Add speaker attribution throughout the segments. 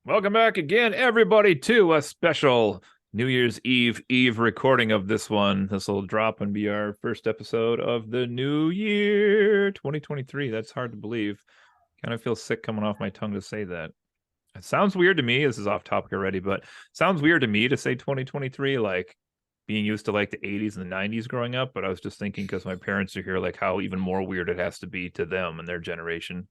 Speaker 1: Welcome back again, everybody, to a special New Year's Eve recording of this one. This will drop and be our first episode of the new year, 2023. That's hard to believe. Kind of feel sick coming off my tongue to say that. It sounds weird to me. This is off topic already, but it sounds weird to me to say 2023, like being used to like the 80s and the 90s growing up. But I was just thinking because my parents are here, like how even more weird it has to be to them and their generation.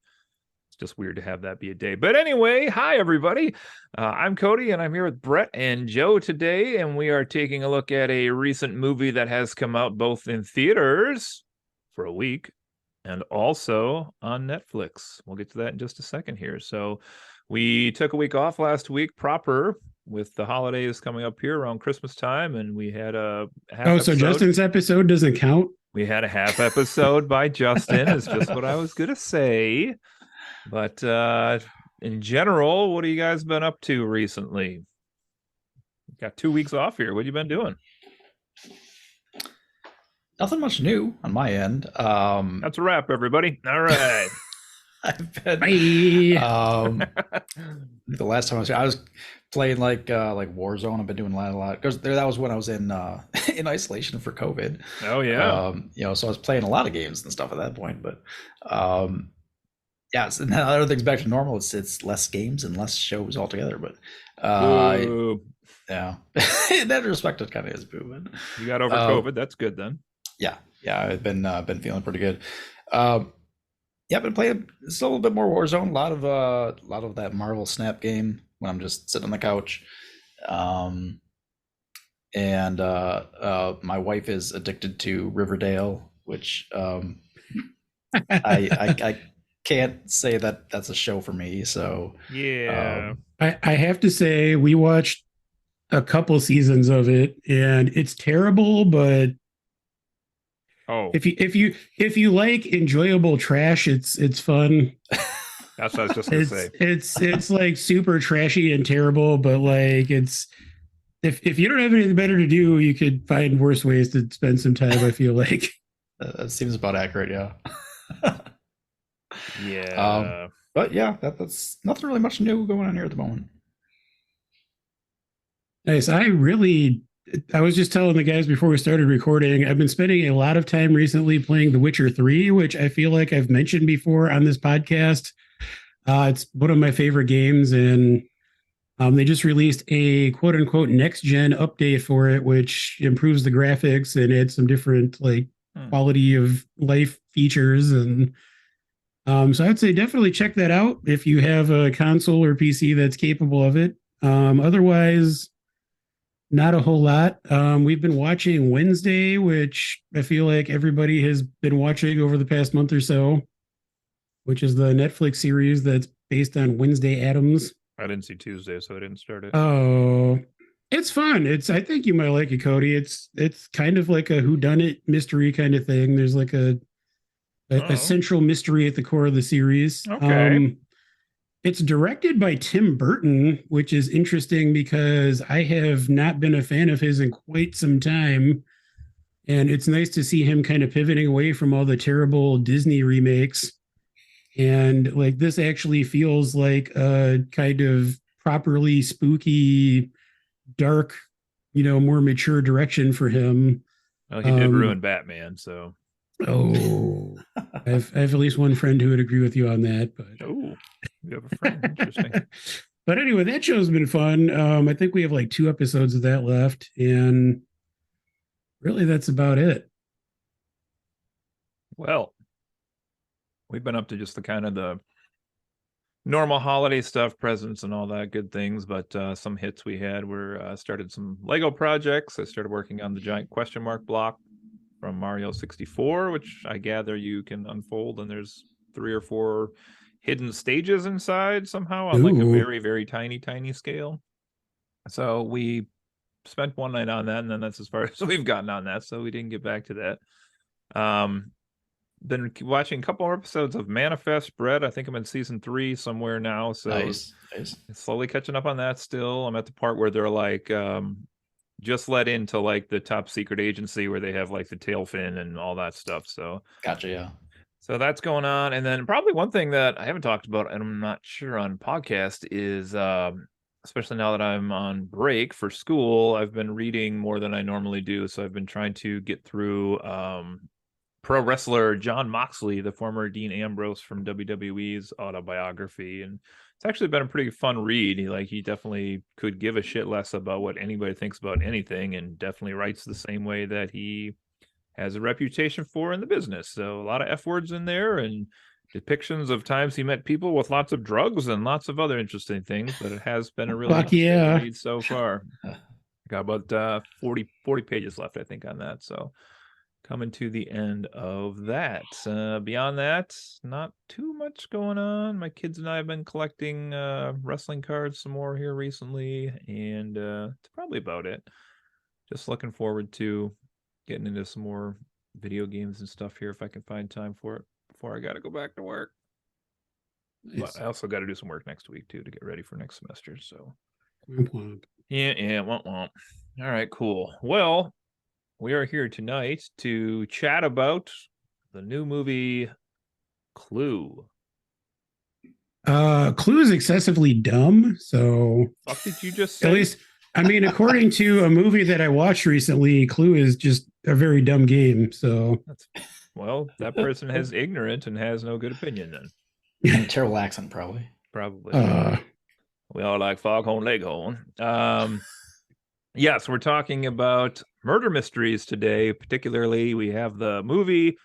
Speaker 1: Just weird to have that be a day. But anyway, hi, everybody. I'm Cody, and I'm here with Brett and Joe today, and we are taking a look at a recent movie that has come out both in theaters for a week and also on Netflix. We'll get to that in just a second here. So we took a week off last week proper with the holidays coming up here around Christmas time, and we had a half
Speaker 2: so
Speaker 1: episode.
Speaker 2: Justin's episode doesn't count?
Speaker 1: We had a half episode by Justin, is just what I was going to say. But in general, what have you guys been up to recently? Got 2 weeks off here. What have you been doing?
Speaker 3: Nothing much new on my end.
Speaker 1: That's a wrap, everybody. All right.
Speaker 3: I've been
Speaker 2: Bye.
Speaker 3: the last time I was playing like Warzone. I've been doing a lot because that was when I was in in isolation for COVID.
Speaker 1: Oh yeah.
Speaker 3: So I was playing a lot of games and stuff at that point. But yeah, and now everything's back to normal. It's less games and less shows altogether. But yeah, in that respect, it kind of is boo.
Speaker 1: You got over COVID. That's good then.
Speaker 3: Yeah, I've been feeling pretty good. Yeah, I've been playing just a little bit more Warzone. A lot of that Marvel Snap game when I'm just sitting on the couch. And my wife is addicted to Riverdale, which I can't say that that's a show for me. So
Speaker 1: yeah,
Speaker 2: I have to say we watched a couple seasons of it, and it's terrible. But if you like enjoyable trash, it's fun.
Speaker 1: That's what I was just gonna say.
Speaker 2: It's like super trashy and terrible, but like it's if you don't have anything better to do, you could find worse ways to spend some time. I feel like
Speaker 3: that seems about accurate. Yeah.
Speaker 1: Yeah.
Speaker 3: But yeah, that's nothing really much new going on here at the moment.
Speaker 2: Nice. I was just telling the guys before we started recording, I've been spending a lot of time recently playing The Witcher 3, which I feel like I've mentioned before on this podcast. It's one of my favorite games, and they just released a quote unquote next gen update for it, which improves the graphics and adds some different like quality of life features. And so I'd say definitely check that out if you have a console or PC that's capable of it. Otherwise, not a whole lot. We've been watching Wednesday, which I feel like everybody has been watching over the past month or so, which is the Netflix series that's based on Wednesday Addams.
Speaker 1: I didn't see Tuesday, so I didn't start it.
Speaker 2: Oh, it's fun. I think you might like it, Cody. It's kind of like a whodunit mystery kind of thing. There's like a central mystery at the core of the series.
Speaker 1: Okay.
Speaker 2: It's directed by Tim Burton, which is interesting because I have not been a fan of his in quite some time. And it's nice to see him kind of pivoting away from all the terrible Disney remakes. And like this actually feels like a kind of properly spooky, dark, more mature direction for him.
Speaker 1: Well, he did ruin Batman, so.
Speaker 2: Oh, I have at least one friend who would agree with you on that. But
Speaker 1: you have a friend. Interesting.
Speaker 2: But anyway, that show's been fun. I think we have like 2 episodes of that left, and really that's about it.
Speaker 1: Well, we've been up to just the kind of the normal holiday stuff, presents and all that good things, but some hits we had were started some Lego projects. I started working on the giant question mark block from Mario 64, which I gather you can unfold, and there's 3 or 4 hidden stages inside somehow on like a very, very tiny scale. So we spent one night on that, and then that's as far as we've gotten on that, so we didn't get back to that. Been watching a couple more episodes of Manifest Bread. I think I'm in season 3 somewhere now, so
Speaker 3: nice.
Speaker 1: Slowly catching up on that still. I'm at the part where they're like just let into like the top secret agency where they have like the tail fin and all that stuff. So
Speaker 3: gotcha. Yeah.
Speaker 1: So that's going on. And then probably one thing that I haven't talked about, and I'm not sure on podcast, is especially now that I'm on break for school, I've been reading more than I normally do. So I've been trying to get through pro wrestler John Moxley, the former Dean Ambrose from WWE's autobiography. And it's actually been a pretty fun read. He definitely could give a shit less about what anybody thinks about anything, and definitely writes the same way that he has a reputation for in the business. So a lot of F words in there and depictions of times he met people with lots of drugs and lots of other interesting things, but it has been a really
Speaker 2: Fuck yeah.
Speaker 1: read so far. Got about 40 pages left, I think, on that. So coming to the end of that. Beyond that, not too much going on. My kids and I have been collecting wrestling cards some more here recently, and it's probably about it. Just looking forward to getting into some more video games and stuff here if I can find time for it before I got to go back to work.
Speaker 2: Nice.
Speaker 1: But I also got to do some work next week too to get ready for next semester. So
Speaker 2: Womp womp.
Speaker 1: yeah, womp womp. All right, cool. Well, we are here tonight to chat about the new movie Clue.
Speaker 2: Clue is excessively dumb. So
Speaker 1: Fuck did you just say?
Speaker 2: at least, I mean, according to a movie that I watched recently, Clue is just a very dumb game. So
Speaker 1: Well, that person has ignorant and has no good opinion then.
Speaker 3: Terrible accent, probably.
Speaker 1: Probably. We all like Foghorn Leghorn. Yes, we're talking about murder mysteries today. Particularly, we have the movie.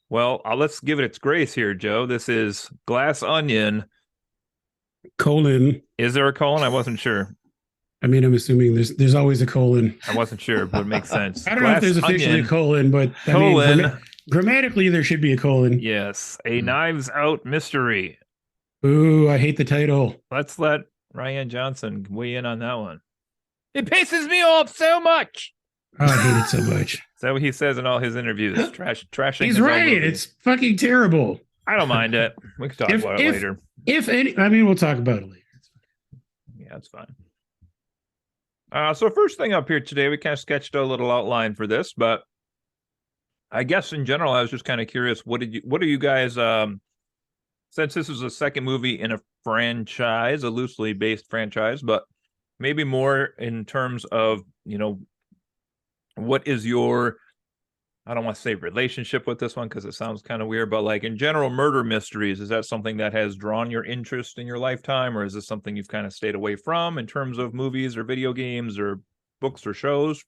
Speaker 1: Well, let's give it its grace here, Joe. This is Glass Onion.
Speaker 2: colon.
Speaker 1: Is there a colon? I wasn't sure.
Speaker 2: I mean, I'm assuming there's always a colon.
Speaker 1: I wasn't sure, but it makes sense.
Speaker 2: I don't know if there's officially a colon, but
Speaker 1: colon.
Speaker 2: I mean, grammatically, there should be a colon.
Speaker 1: Yes, a Knives Out mystery.
Speaker 2: Ooh, I hate the title.
Speaker 1: Let's let Rian Johnson weigh in on that one. It pisses me off so much.
Speaker 2: Oh, I hate it so much.
Speaker 1: Is that what he says in all his interviews? Trashing.
Speaker 2: He's right. It's fucking terrible.
Speaker 1: I don't mind it. We can talk about it later.
Speaker 2: If any, I mean, we'll talk about it later.
Speaker 1: Yeah, it's fine. So first thing up here today, we kind of sketched a little outline for this, but I guess in general, I was just kind of curious. What are you guys? Since this is a second movie in a franchise, a loosely based franchise, but maybe more in terms of, what is your, I don't want to say relationship with this one because it sounds kind of weird, but like in general, murder mysteries, is that something that has drawn your interest in your lifetime, or is this something you've kind of stayed away from in terms of movies or video games or books or shows?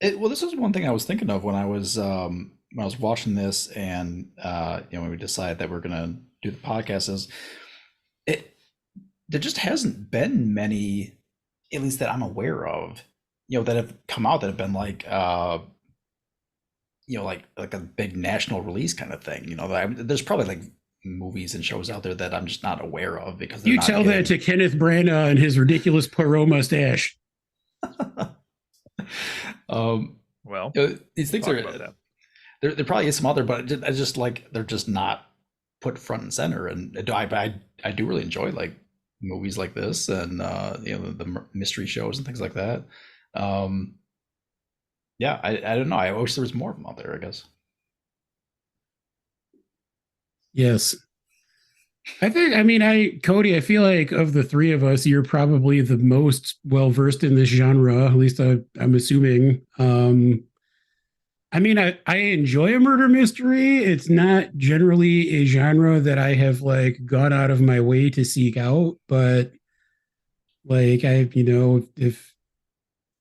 Speaker 3: Well, this is one thing I was thinking of when I was watching this, and when we decided that we're gonna do the podcast, is there just hasn't been many, at least that I'm aware of, that have come out that have been like like a big national release kind of thing. There's probably like movies and shows out there that I'm just not aware of because
Speaker 2: you tell that to Kenneth Branagh and his ridiculous Poirot mustache.
Speaker 1: Well,
Speaker 3: these things are there probably is some other, but I just like they're just not put front and center. And I do really enjoy like movies like this and the mystery shows and things like that. Yeah, I don't know. I wish there was more of them out there, I guess.
Speaker 2: Yes. Cody, I feel like of the three of us, you're probably the most well-versed in this genre, at least I'm assuming. I enjoy a murder mystery. It's not generally a genre that I have like gone out of my way to seek out, but like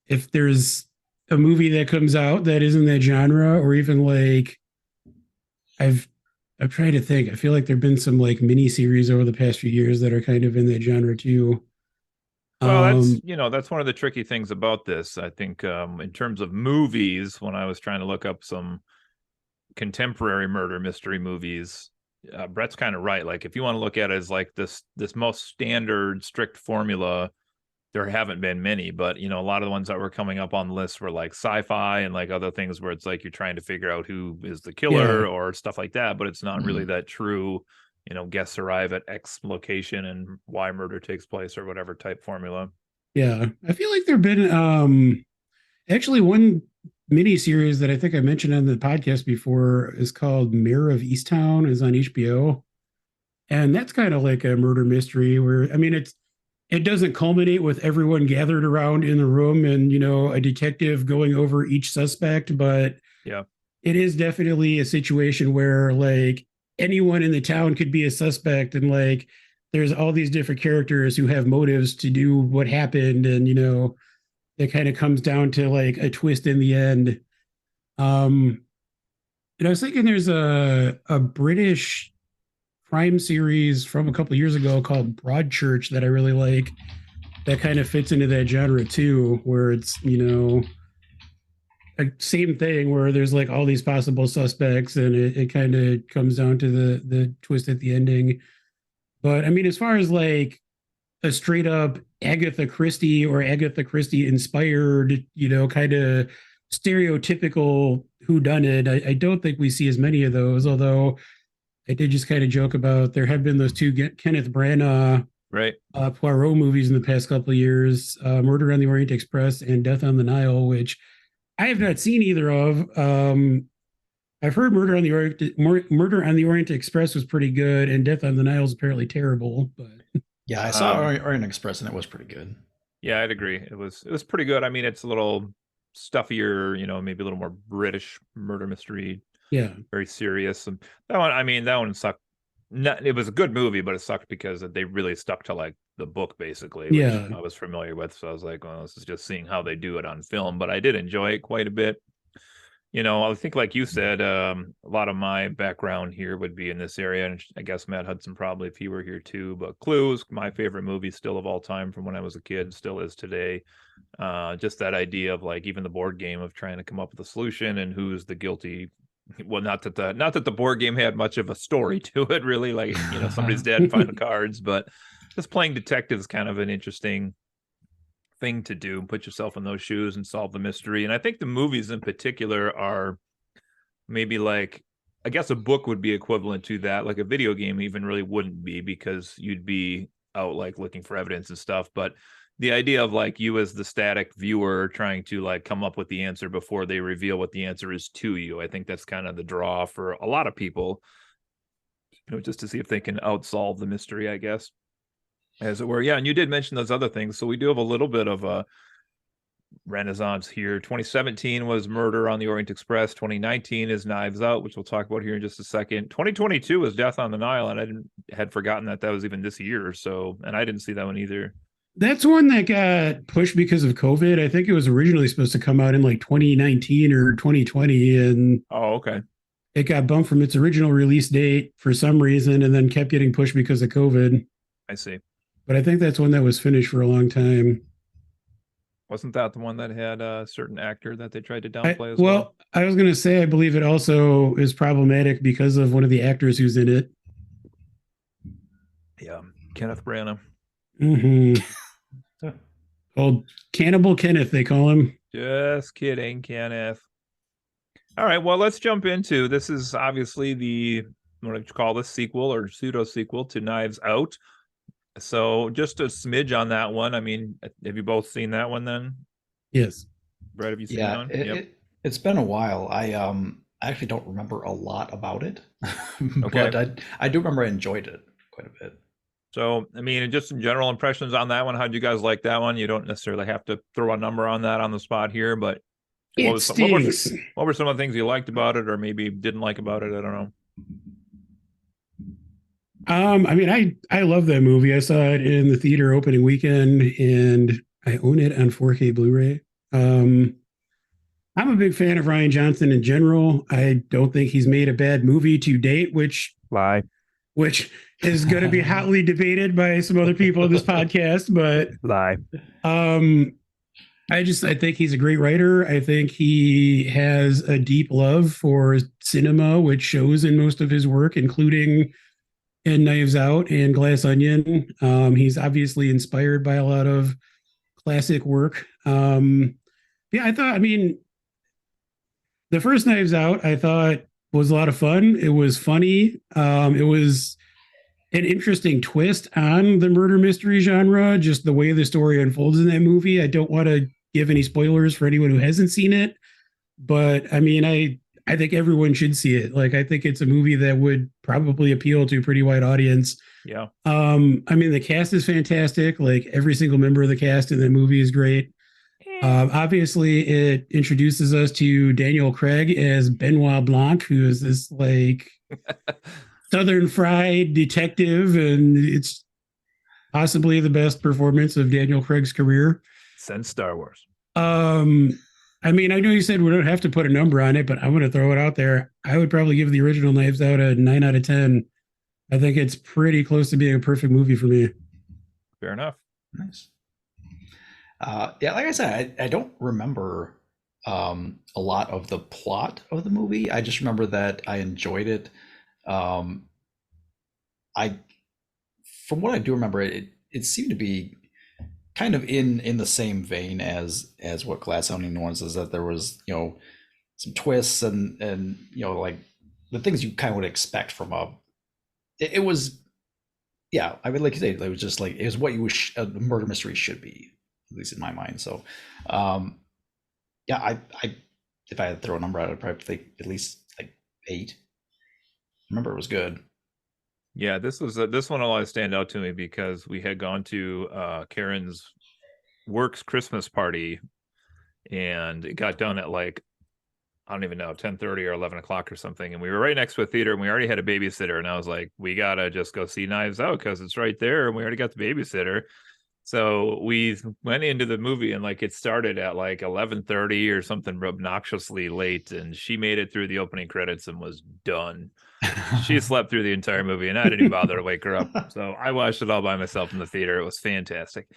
Speaker 2: if there's a movie that comes out that isn't that genre, or even like I'm trying to think. I feel like there've been some like mini series over the past few years that are kind of in that genre too.
Speaker 1: Well, that's one of the tricky things about this. I think in terms of movies, when I was trying to look up some contemporary murder mystery movies, Brett's kind of right. Like if you want to look at it as like this most standard strict formula, there haven't been many, but a lot of the ones that were coming up on the list were like sci-fi and like other things where it's like you're trying to figure out who is the killer or stuff like that, but it's not really that true, guests arrive at X location and why murder takes place or whatever type formula.
Speaker 2: Yeah. I feel like there've been actually one miniseries that I think I mentioned on the podcast before is called Mayor of Easttown, is on HBO. And that's kind of like a murder mystery where, I mean, it doesn't culminate with everyone gathered around in the room and, a detective going over each suspect, but
Speaker 1: Yeah.
Speaker 2: it is definitely a situation where like anyone in the town could be a suspect, and like there's all these different characters who have motives to do what happened, and it kind of comes down to like a twist in the end. And I was thinking there's a British crime series from a couple of years ago called Broadchurch that I really like, that kind of fits into that genre too, where it's a same thing where there's like all these possible suspects, and it kind of comes down to the twist at the ending. But I mean, as far as like a straight up Agatha Christie or Agatha Christie inspired, kind of stereotypical whodunit, I don't think we see as many of those. Although I did just kind of joke about there have been those two Kenneth Branagh
Speaker 1: Right.
Speaker 2: Poirot movies in the past couple of years, Murder on the Orient Express and Death on the Nile, which I have not seen either of. I've heard Murder on the Orient Express was pretty good, and Death on the Nile is apparently terrible. But
Speaker 3: Yeah, I saw Orient Express and it was pretty good.
Speaker 1: Yeah, I'd agree. It was pretty good. I mean, it's a little stuffier, maybe a little more British murder mystery.
Speaker 2: Yeah,
Speaker 1: very serious. And that one sucked. It was a good movie, but it sucked because they really stuck to like the book basically, which
Speaker 2: yeah.
Speaker 1: I was familiar with. So I was like, well, this is just seeing how they do it on film. But I did enjoy it quite a bit. I think, like you said, a lot of my background here would be in this area, and I guess Matt Hudson probably if he were here too. But Clue is my favorite movie still of all time from when I was a kid, still is today. Just that idea of like even the board game of trying to come up with a solution and who's the guilty. Well, not that the board game had much of a story to it, really. Like somebody's dead and find the cards, but just playing detective is kind of an interesting thing to do. Put yourself in those shoes and solve the mystery. And I think the movies in particular are maybe like, I guess a book would be equivalent to that. Like a video game even really wouldn't be, because you'd be out like looking for evidence and stuff. But the idea of like you as the static viewer trying to like come up with the answer before they reveal what the answer is to you, I think that's kind of the draw for a lot of people, just to see if they can outsolve the mystery, I guess, as it were. Yeah, and you did mention those other things. So we do have a little bit of a renaissance here. 2017 was Murder on the Orient Express. 2019 is Knives Out, which we'll talk about here in just a second. 2022 was Death on the Nile, and had forgotten that was even this year. So, and I didn't see that one either.
Speaker 2: That's one that got pushed because of COVID. I think it was originally supposed to come out in like 2019 or 2020, and
Speaker 1: okay,
Speaker 2: it got bumped from its original release date for some reason, and then kept getting pushed because of COVID.
Speaker 1: I see.
Speaker 2: But I think that's one that was finished for a long time.
Speaker 1: Wasn't that the one that had a certain actor that they tried to downplay as well?
Speaker 2: Well, I was going to say, I believe it also is problematic because of one of the actors who's in it.
Speaker 1: Yeah, Kenneth Branagh.
Speaker 2: Mm-hmm. Old Cannibal Kenneth, they call him.
Speaker 1: Just kidding, Kenneth. All right, well, let's jump into this. Is obviously the, what do you call this, sequel or pseudo sequel to Knives Out. So just a smidge on that one. I mean, have you both seen that one then?
Speaker 2: Yes.
Speaker 1: Brett, have you seen that one?
Speaker 3: It's been a while. I actually don't remember a lot about it,
Speaker 1: Okay.
Speaker 3: but I do remember I enjoyed it quite a bit.
Speaker 1: So, I mean, just some general impressions on that one. How'd you guys like that one? You don't necessarily have to throw a number on that on the spot here, but what were some of the things you liked about it, or maybe didn't like about it? I don't know.
Speaker 2: I mean, I love that movie. I saw it in the theater opening weekend, and I own it on 4K Blu-ray. I'm a big fan of Rian Johnson in general. I don't think he's made a bad movie to date, which is going to be hotly debated by some other people in this podcast. But I think he's a great writer. I think he has a deep love for cinema, which shows in most of his work, including in Knives Out and Glass Onion. He's obviously inspired by a lot of classic work. I mean, the first Knives Out, I thought was a lot of fun. It was funny. It was an interesting twist on the murder mystery genre, just the way the story unfolds in that movie. I don't want to give any spoilers for anyone who hasn't seen it, but I mean, I think everyone should see it. Like, I think it's a movie that would probably appeal to a pretty wide audience.
Speaker 1: Yeah.
Speaker 2: I mean, the cast is fantastic. Like, every single member of the cast in the movie is great. Obviously, it introduces us to Daniel Craig as Benoit Blanc, who is this like Southern fried detective, and it's possibly the best performance of Daniel Craig's career.
Speaker 1: Since Star Wars.
Speaker 2: I mean, I know you said we don't have to put a number on it, but I'm going to throw it out there. I would probably give the original Knives Out a 9 out of 10. I think it's pretty close to being a perfect movie for me.
Speaker 1: Fair enough.
Speaker 3: Nice. Yeah, like I said, I don't remember a lot of the plot of the movie. I just remember that I enjoyed it. I, from what I do remember, it seemed to be kind of in the same vein as what Glass Onion was, is that there was, you know, some twists and you know, like the things you kind of would expect from it was, yeah, I mean, like you said, it was just like, it was what you wish a murder mystery should be, at least in my mind. So yeah, I if I had to throw a number out, I'd probably think at least like 8. I remember it was good.
Speaker 1: Yeah, this one will always stand out to me because we had gone to Karen's work's Christmas party, and it got done at like, I don't even know, 10:30 or 11 o'clock or something, and we were right next to a theater, and we already had a babysitter, and I was like, we gotta just go see Knives Out because it's right there, and we already got the babysitter. So we went into the movie, and like it started at like 11:30 or something obnoxiously late, and she made it through the opening credits and was done. She slept through the entire movie, and I didn't even bother to wake her up. So I watched it all by myself in the theater. It was fantastic.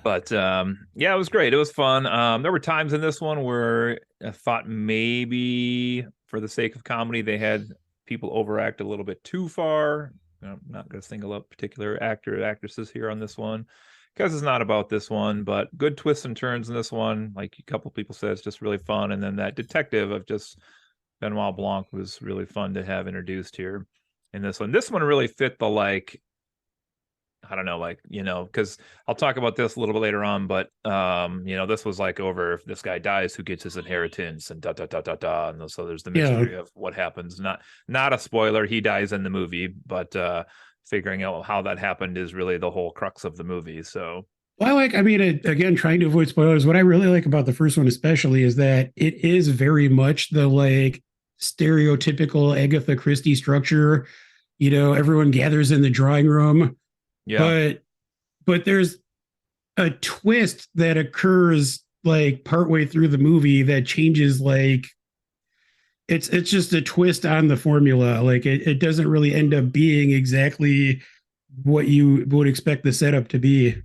Speaker 1: But yeah, it was great. It was fun. There were times in this one where I thought maybe for the sake of comedy, they had people overact a little bit too far. I'm not going to single out particular actresses here on this one because it's not about this one, but good twists and turns in this one. Like a couple people said, it's just really fun. And then that detective of just Benoit Blanc was really fun to have introduced here in this one. This one really fit the, like, I don't know, like, you know, because I'll talk about this a little bit later on, but you know, this was like over if this guy dies, who gets his inheritance and da da da da da. And so there's the mystery of what happens. Not a spoiler, he dies in the movie, but figuring out how that happened is really the whole crux of the movie. So
Speaker 2: Well, I mean, again, trying to avoid spoilers, what I really like about the first one, especially, is that it is very much the like stereotypical Agatha Christie structure. You know, everyone gathers in the drawing room.
Speaker 1: yeah.
Speaker 2: But there's a twist that occurs like partway through the movie that changes, like it's just a twist on the formula. Like it doesn't really end up being exactly what you would expect the setup to be.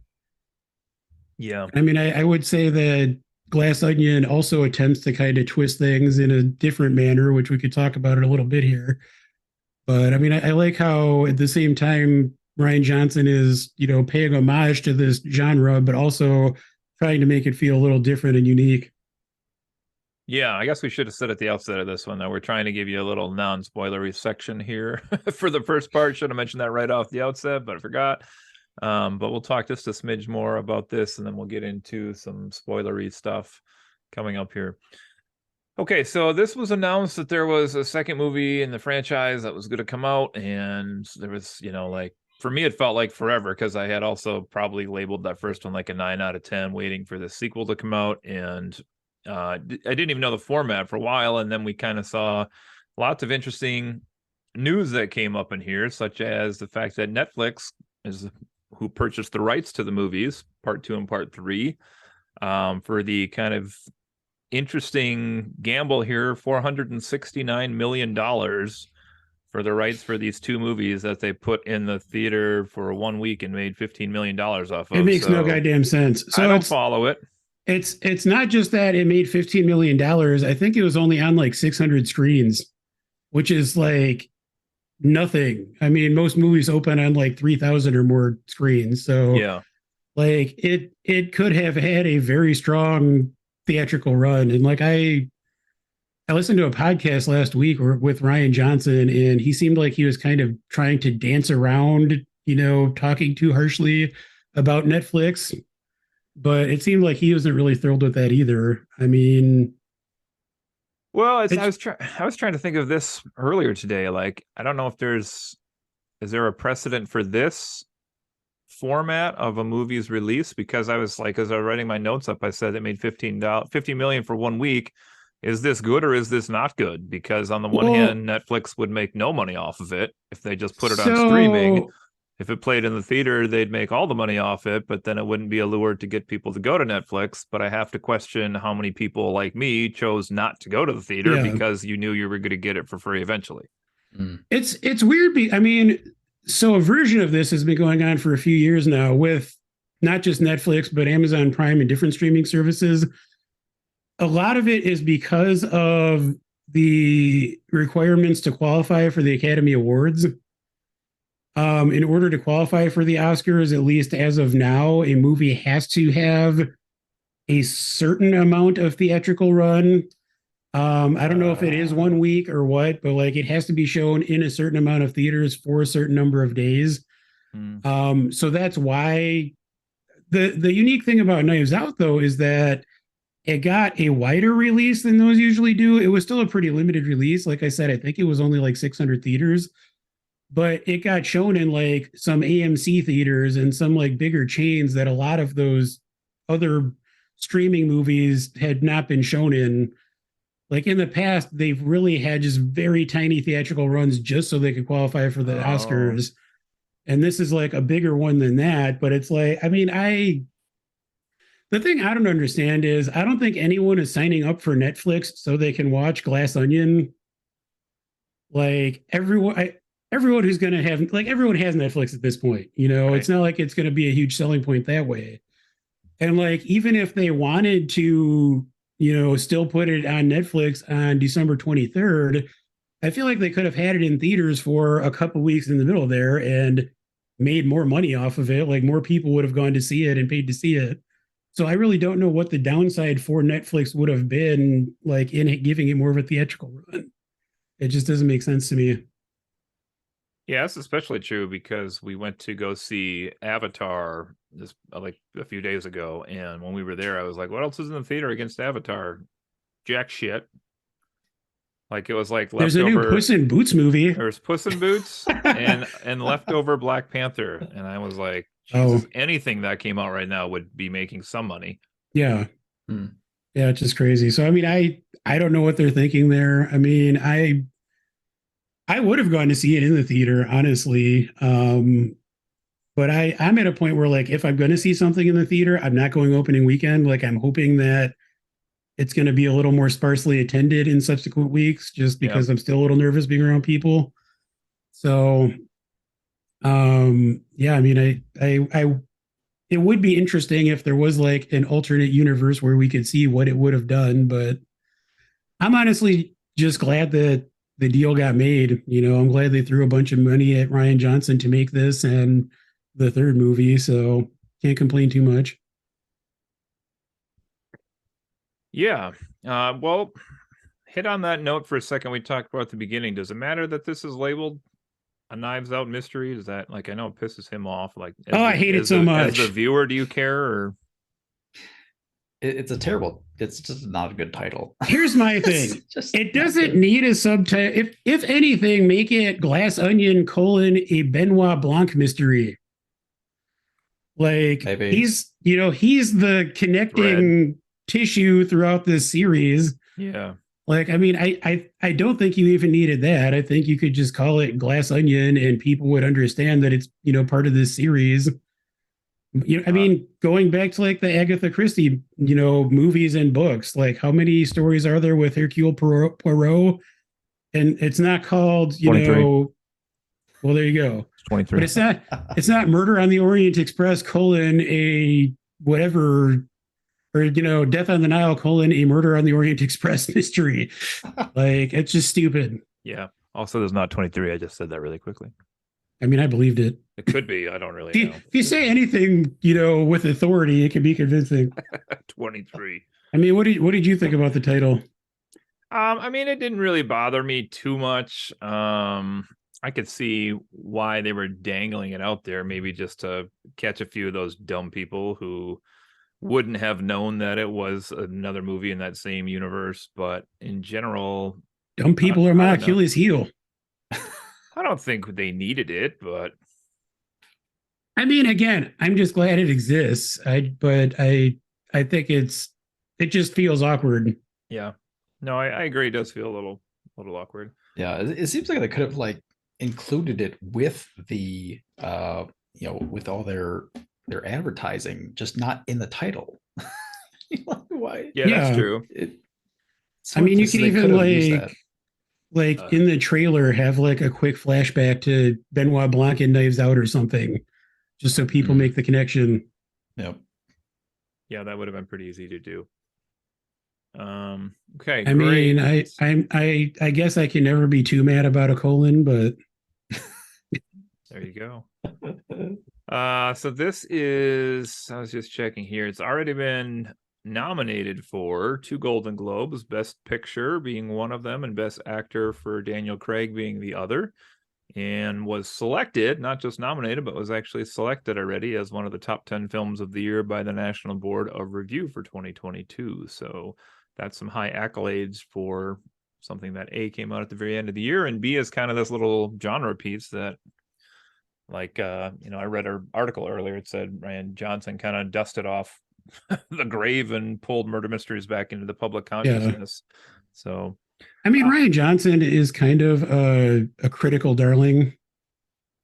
Speaker 1: Yeah.
Speaker 2: I mean, I would say that Glass Onion also attempts to kind of twist things in a different manner, which we could talk about in a little bit here. But I mean, I like how at the same time Rian Johnson is, you know, paying homage to this genre, but also trying to make it feel a little different and unique.
Speaker 1: Yeah, I guess we should have said at the outset of this one that we're trying to give you a little non-spoilery section here for the first part. Should have mentioned that right off the outset, but I forgot. But we'll talk just a smidge more about this, and then we'll get into some spoilery stuff coming up here. Okay, so this was announced that there was a second movie in the franchise that was going to come out, and there was, you know, like, for me, it felt like forever because I had also probably labeled that first one like a 9 out of 10, waiting for the sequel to come out. And I didn't even know the format for a while. And then we kind of saw lots of interesting news that came up in here, such as the fact that Netflix is who purchased the rights to the movies, part 2 and part 3, for the kind of interesting gamble here, $469 million for the rights for these 2 movies that they put in the theater for 1 week and made $15 million off of.
Speaker 2: It makes no goddamn sense. So
Speaker 1: I don't follow it.
Speaker 2: It's not just that it made $15 million. I think it was only on like 600 screens, which is like nothing. I mean, most movies open on like 3,000 or more screens. So
Speaker 1: yeah,
Speaker 2: like it could have had a very strong theatrical run. And like I listened to a podcast last week with Rian Johnson, and he seemed like he was kind of trying to dance around, you know, talking too harshly about Netflix, but it seemed like he wasn't really thrilled with that either. I mean,
Speaker 1: Well,
Speaker 2: It's
Speaker 1: I was trying to think of this earlier today. Like, I don't know if is there a precedent for this format of a movie's release? Because I was like, as I was writing my notes up, I said it made $15 million for 1 week. Is this good or is this not good? Because on the one
Speaker 2: well,
Speaker 1: hand, Netflix would make no money off of it if they just put it on streaming.
Speaker 2: so
Speaker 1: If it played in the theater, they'd make all the money off it, but then it wouldn't be a lure to get people to go to Netflix. But I have to question how many people like me chose not to go to the theater
Speaker 2: yeah,
Speaker 1: because you knew you were going to get it for free eventually.
Speaker 3: Mm.
Speaker 2: it's weird. I mean, so a version of this has been going on for a few years now with not just Netflix, but Amazon Prime and different streaming services. A lot of it is because of the requirements to qualify for the Academy Awards. In order to qualify for the Oscars, at least as of now, a movie has to have a certain amount of theatrical run. I don't know if it is 1 week or what, but like it has to be shown in a certain amount of theaters for a certain number of days. So that's why the unique thing about Knives Out though is that it got a wider release than those usually do. It was still a pretty limited release. Like I said, I think it was only like 600 theaters, but it got shown in like some AMC theaters and some like bigger chains that a lot of those other streaming movies had not been shown in. Like in the past, they've really had just very tiny theatrical runs just so they could qualify for the Oscars. And this is like a bigger one than that. But it's like, I mean, the thing I don't understand is I don't think anyone is signing up for Netflix so they can watch Glass Onion. Like everyone who's going to have, like everyone has Netflix at this point.
Speaker 1: Right.
Speaker 2: It's not like it's going to be a huge selling point that way. And like, even if they wanted to, still put it on Netflix on December 23rd, I feel like they could have had it in theaters for a couple weeks in the middle there and made more money off of it. Like more people would have gone to see it and paid to see it. So I really don't know what the downside for Netflix would have been like in it, giving it more of a theatrical run. It just doesn't make sense to me.
Speaker 1: Yeah, that's especially true because we went to go see Avatar this like a few days ago, and when we were there, I was like, "What else is in the theater against Avatar? Jack shit!" Like it was like
Speaker 2: There's a new
Speaker 1: leftover.
Speaker 2: Puss in Boots movie.
Speaker 1: There's Puss in Boots and leftover Black Panther, and I was like,
Speaker 2: Oh,
Speaker 1: Jesus, anything that came out right now would be making some money.
Speaker 2: yeah.
Speaker 3: Hmm.
Speaker 2: Yeah, it's just crazy. So I mean, I don't know what they're thinking there. I mean, I would have gone to see it in the theater, honestly. But I'm at a point where like if I'm going to see something in the theater, I'm not going opening weekend. Like I'm hoping that it's going to be a little more sparsely attended in subsequent weeks, just because I'm still a little nervous being around people. So, yeah, I mean, it would be interesting if there was like an alternate universe where we could see what it would have done, but I'm honestly just glad that the deal got made. I'm glad they threw a bunch of money at Rian Johnson to make this and the third movie, so can't complain too much.
Speaker 1: Yeah. Well, hit on that note for a second. We talked about at the beginning. Does it matter that this is labeled a Knives Out mystery? Is that like I know it pisses him off? Like,
Speaker 2: I hate it so much.
Speaker 1: As the viewer, do you care or?
Speaker 3: It's just not a good title.
Speaker 2: Here's my thing. It doesn't need a subtitle. If anything, make it Glass Onion : a Benoit Blanc mystery. Like
Speaker 3: Maybe.
Speaker 2: he's the connecting tissue throughout this series.
Speaker 1: Yeah.
Speaker 2: Like, I mean, I don't think you even needed that. I think you could just call it Glass Onion and people would understand that it's, part of this series. I mean, going back to like the Agatha Christie, movies and books, like how many stories are there with Hercule Poirot? And it's not called,
Speaker 1: 23.
Speaker 2: Well, there you go.
Speaker 1: It's 23.
Speaker 2: But it's not Murder on the Orient Express : a whatever, or Death on the Nile : a Murder on the Orient Express mystery. Like it's just stupid.
Speaker 1: Yeah. Also, there's not 23. I just said that really quickly.
Speaker 2: I mean, I believed it.
Speaker 1: It could be. I don't really know.
Speaker 2: If you say anything, with authority, it can be convincing.
Speaker 1: 23.
Speaker 2: I mean, what did you think about the title?
Speaker 1: I mean, it didn't really bother me too much. I could see why they were dangling it out there, maybe just to catch a few of those dumb people who wouldn't have known that it was another movie in that same universe. But in general,
Speaker 2: Dumb people are
Speaker 1: I
Speaker 2: my
Speaker 1: don't know.
Speaker 2: Achilles heel.
Speaker 1: I don't think they needed it, but
Speaker 2: I mean, again, I'm just glad it exists. I think it just feels awkward.
Speaker 1: yeah, no, I agree. It does feel a little awkward.
Speaker 3: Yeah, it seems like they could have like included it with the with all their advertising, just not in the title. Why?
Speaker 1: Yeah, that's true.
Speaker 2: I mean, you could even like
Speaker 1: Uh,
Speaker 2: in the trailer have like a quick flashback to Benoit Blanc and Knives Out or something, just so people make the connection.
Speaker 3: Yep.
Speaker 1: Yeah, that would have been pretty easy to do. Okay,
Speaker 2: I
Speaker 1: great.
Speaker 2: mean, I guess I can never be too mad about a colon, but
Speaker 1: There you go. So this is, I was just checking here. It's already been nominated for 2 Golden Globes, Best Picture being one of them, and Best Actor for Daniel Craig being the other, and was selected, not just nominated, but was actually selected already as one of the top 10 films of the year by the National Board of Review for 2022. So that's some high accolades for something that A, came out at the very end of the year, and B, is kind of this little genre piece that, like, I read an article earlier. It said Rian Johnson kind of dusted off the grave and pulled murder mysteries back into the public consciousness. Yeah. So,
Speaker 2: I mean, Rian Johnson is kind of a critical darling.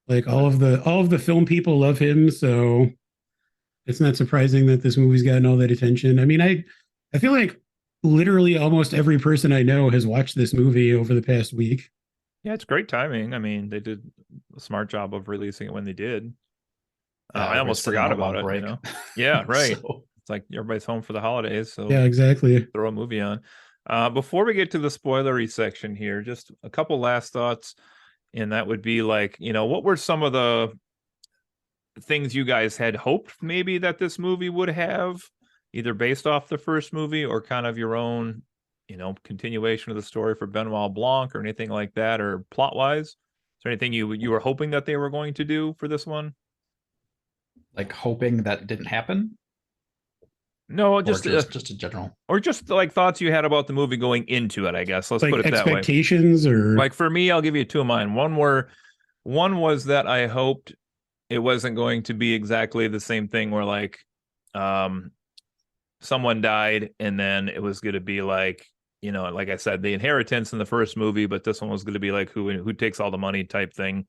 Speaker 2: Like all of the film people love him, so it's not surprising that this movie's gotten all that attention. I mean, I feel like literally almost every person I know has watched this movie over the past week.
Speaker 1: Yeah, it's great timing. I mean, they did a smart job of releasing it when they did. I almost forgot about it. Break. Yeah, right. So, it's like everybody's home for the holidays, so
Speaker 2: yeah, exactly.
Speaker 1: Throw a movie on. Before we get to the spoilery section here, just a couple last thoughts, and that would be like, what were some of the things you guys had hoped maybe that this movie would have, either based off the first movie or kind of your own continuation of the story for Benoit Blanc or anything like that, or plot wise? Is there anything you were hoping that they were going to do for this one?
Speaker 3: Like hoping that didn't happen?
Speaker 1: No, just
Speaker 3: in general,
Speaker 1: or just like thoughts you had about the movie going into it. I guess let's
Speaker 2: like
Speaker 1: put it that way.
Speaker 2: Expectations, or
Speaker 1: like for me, I'll give you 2 of mine. One was that I hoped it wasn't going to be exactly the same thing where like, someone died and then it was going to be like, like I said, the inheritance in the first movie, but this one was going to be like who takes all the money type thing.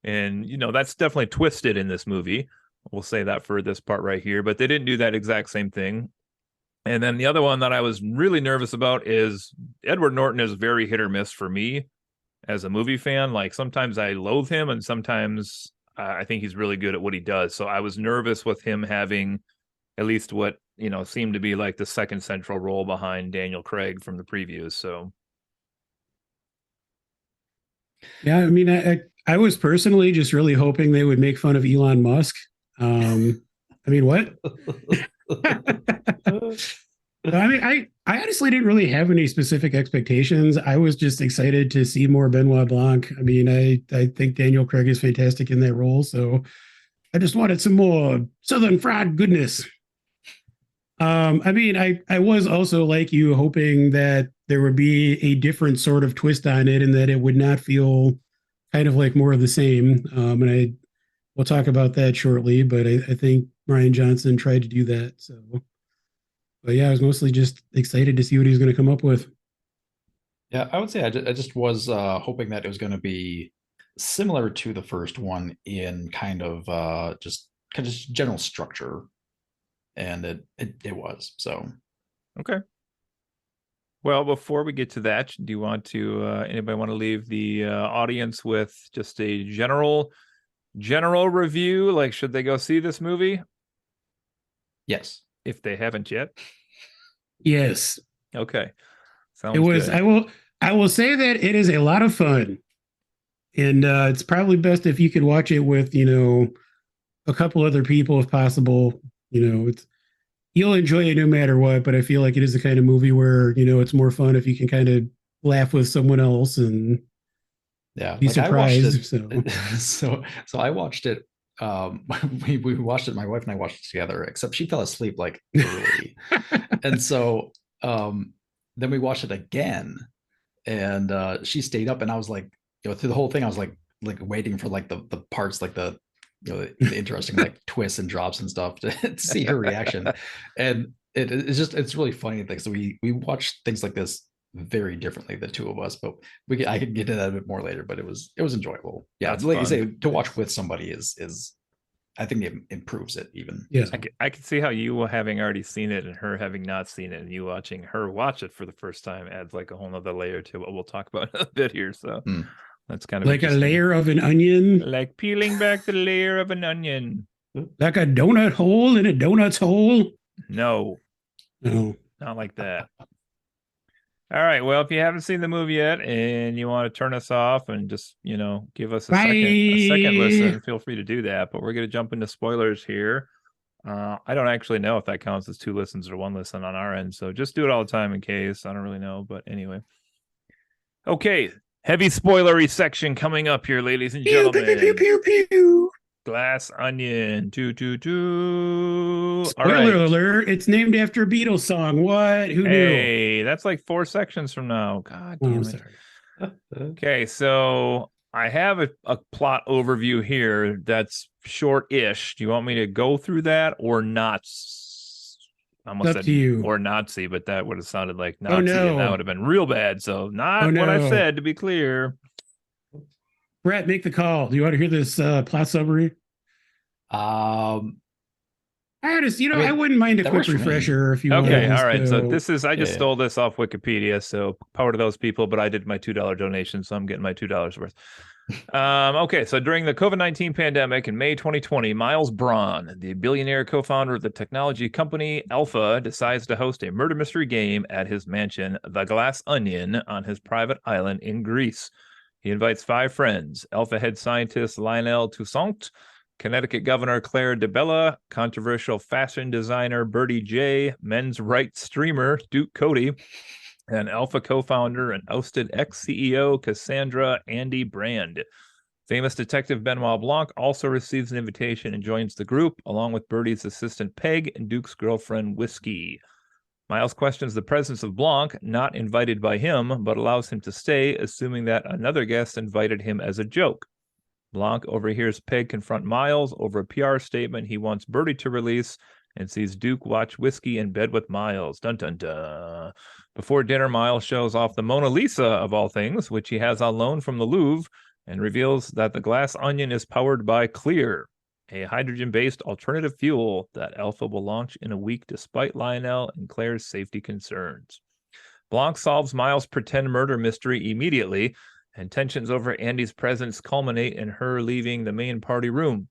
Speaker 1: And, that's definitely twisted in this movie. We'll say that for this part right here, but they didn't do that exact same thing. And then the other one that I was really nervous about is Edward Norton is very hit or miss for me as a movie fan. Like sometimes I loathe him and sometimes I think he's really good at what he does. So I was nervous with him having at least what, seemed to be like the second central role behind Daniel Craig from the previews. So.
Speaker 2: Yeah, I mean, I was personally just really hoping they would make fun of Elon Musk. I mean, what? I mean, I honestly didn't really have any specific expectations. I was just excited to see more Benoit Blanc. I mean, I think Daniel Craig is fantastic in that role, so I just wanted some more Southern fried goodness. I mean, I was also like you, hoping that there would be a different sort of twist on it and that it would not feel kind of like more of the same. And we'll talk about that shortly, but I think Rian Johnson tried to do that. So, but yeah, I was mostly just excited to see what he was going to come up with.
Speaker 3: Yeah, I would say I just was hoping that it was going to be similar to the first one in kind of just general structure. And it was. So
Speaker 1: okay. Well, before we get to that, do you want to anybody want to leave the audience with just a general review? Like, should they go see this movie?
Speaker 3: Yes,
Speaker 1: if they haven't yet.
Speaker 2: Yes.
Speaker 1: Okay. Sounds
Speaker 2: it was
Speaker 1: good.
Speaker 2: I will say that it is a lot of fun, and it's probably best if you could watch it with a couple other people if possible. You'll enjoy it no matter what, but I feel like it is the kind of movie where, it's more fun if you can kind of laugh with someone else and
Speaker 3: be
Speaker 2: surprised.
Speaker 3: So I watched it we watched it. My wife and I watched it together, except she fell asleep like early. And so then we watched it again, and she stayed up, and I was like, through the whole thing, I was like waiting for like the parts, like the the interesting like twists and drops and stuff to see her reaction. And it's really funny things. So we watch things like this very differently, the two of us, but I could get into that a bit more later. But it was enjoyable. Yeah,
Speaker 1: That's
Speaker 3: like
Speaker 1: fun.
Speaker 3: you say, to watch with somebody is I think it improves it even.
Speaker 2: Yeah.
Speaker 1: I can see how you having already seen it and her having not seen it, and you watching her watch it for the first time adds like a whole nother layer to what we'll talk about in a bit here. So that's kind of
Speaker 2: like a layer of an onion,
Speaker 1: like peeling back the layer of an onion,
Speaker 2: like a donut hole in a donut's hole.
Speaker 1: No, not like that. All right. Well, if you haven't seen the movie yet and you want to turn us off and just, give us a second listen, feel free to do that. But we're going to jump into spoilers here. I don't actually know if that counts as 2 listens or 1 listen on our end. So just do it all the time in case. I don't really know. But anyway. Okay. Heavy spoilery section coming up here, ladies and gentlemen.
Speaker 2: Pew, pew, pew, pew.
Speaker 1: Glass Onion.
Speaker 2: Spoiler alert. It's named after a Beatles song. What? Who knew?
Speaker 1: Hey, that's like 4 sections from now. God damn it.
Speaker 2: Sorry.
Speaker 1: Okay, so I have a plot overview here that's short-ish. Do you want me to go through that or not? I almost said or Nazi, but that would have sounded like Nazi, and that would have been real bad. So not what I said, to be clear.
Speaker 2: Brett, make the call. Do you want to hear this plot summary?
Speaker 3: I
Speaker 2: wouldn't mind a quick refresher if you want.
Speaker 1: Okay, all right. So this is, I just stole this off Wikipedia, so power to those people, but I did my $2 donation, so I'm getting my $2 worth. Okay, so during the COVID-19 pandemic in May 2020, Miles Braun, the billionaire co-founder of the technology company Alpha, decides to host a murder mystery game at his mansion, The Glass Onion, on his private island in Greece. He invites 5 friends: Alpha head scientist Lionel Toussaint, Connecticut Governor Claire DeBella, controversial fashion designer Bertie J, men's rights streamer Duke Cody, and Alpha co-founder and ousted ex-CEO Cassandra Andy Brand. Famous detective Benoit Blanc also receives an invitation and joins the group, along with Bertie's assistant Peg and Duke's girlfriend Whiskey. Miles questions the presence of Blanc, not invited by him, but allows him to stay, assuming that another guest invited him as a joke. Blanc overhears Peg confront Miles over a PR statement he wants Bertie to release, and sees Duke watch Whiskey in bed with Miles. Dun dun dun. Before dinner, Miles shows off the Mona Lisa, of all things, which he has on loan from the Louvre, and reveals that the Glass Onion is powered by Clear, a hydrogen-based alternative fuel that Alpha will launch in a week despite Lionel and Claire's safety concerns. Blanc solves Miles' pretend murder mystery immediately, and tensions over Andy's presence culminate in her leaving the main party room.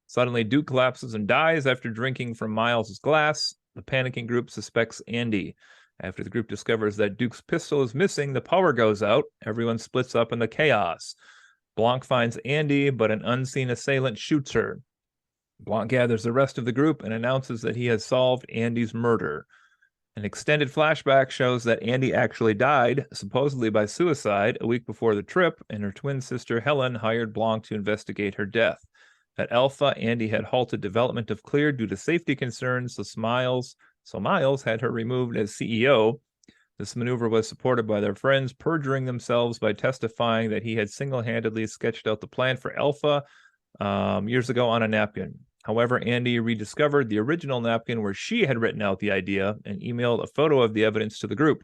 Speaker 1: Suddenly, Duke collapses and dies after drinking from Miles' glass. The panicking group suspects Andy. After the group discovers that Duke's pistol is missing, the power goes out. Everyone splits up in the chaos. Blanc finds Andy, but an unseen assailant shoots her. Blanc gathers the rest of the group and announces that he has solved Andy's murder. An extended flashback shows that Andy actually died, supposedly by suicide, a week before the trip, and her twin sister Helen hired Blanc to investigate her death. At Alpha, Andy had halted development of Clear due to safety concerns, so Miles had her removed as CEO. This maneuver was supported by their friends, perjuring themselves by testifying that he had single-handedly sketched out the plan for Alpha years ago on a napkin. However, Andy rediscovered the original napkin where she had written out the idea and emailed a photo of the evidence to the group.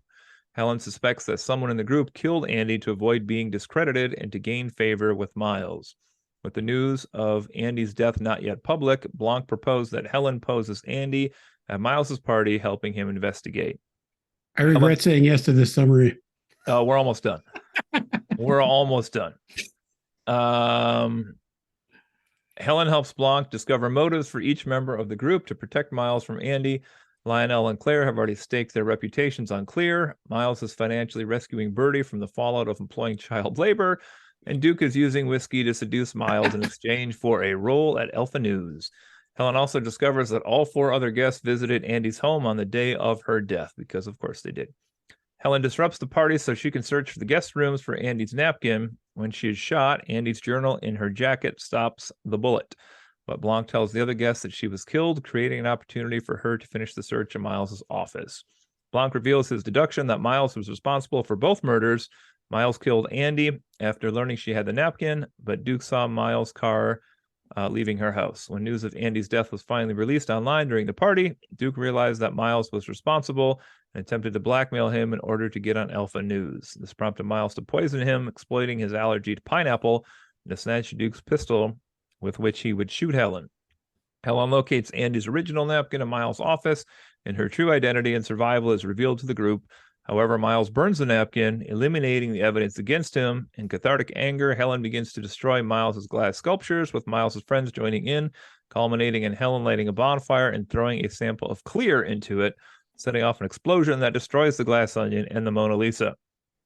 Speaker 1: Helen suspects that someone in the group killed Andy to avoid being discredited and to gain favor with Miles. With the news of Andy's death not yet public, Blanc proposed that Helen pose as Andy at Miles's party, helping him investigate.
Speaker 2: I regret saying yes to this summary.
Speaker 1: We're almost done. We're almost done. Helen helps Blanc discover motives for each member of the group to protect Miles from Andy. Lionel and Claire have already staked their reputations on Clear. Miles is financially rescuing Bertie from the fallout of employing child labor, and Duke is using Whiskey to seduce Miles in exchange for a role at Alpha News. Helen also discovers that all 4 other guests visited Andy's home on the day of her death, because of course they did. Helen disrupts the party so she can search for the guest rooms for Andy's napkin. When she is shot, Andy's journal in her jacket stops the bullet. but Blanc tells the other guests that she was killed, creating an opportunity for her to finish the search in Miles's office. Blanc reveals his deduction that Miles was responsible for both murders. Miles killed Andy after learning she had the napkin, but Duke saw Miles' car leaving her house. When news of Andy's death was finally released online during the party, Duke realized that Miles was responsible and attempted to blackmail him in order to get on Alpha News. This prompted Miles to poison him, exploiting his allergy to pineapple, and to snatch Duke's pistol with which he would shoot Helen. Helen locates Andy's original napkin in Miles' office, and her true identity and survival is revealed to the group. However, Miles burns the napkin, eliminating the evidence against him. In cathartic anger, Helen begins to destroy Miles' glass sculptures, with Miles' friends joining in, culminating in Helen lighting a bonfire and throwing a sample of clear into it, setting off an explosion that destroys the glass onion and the Mona Lisa.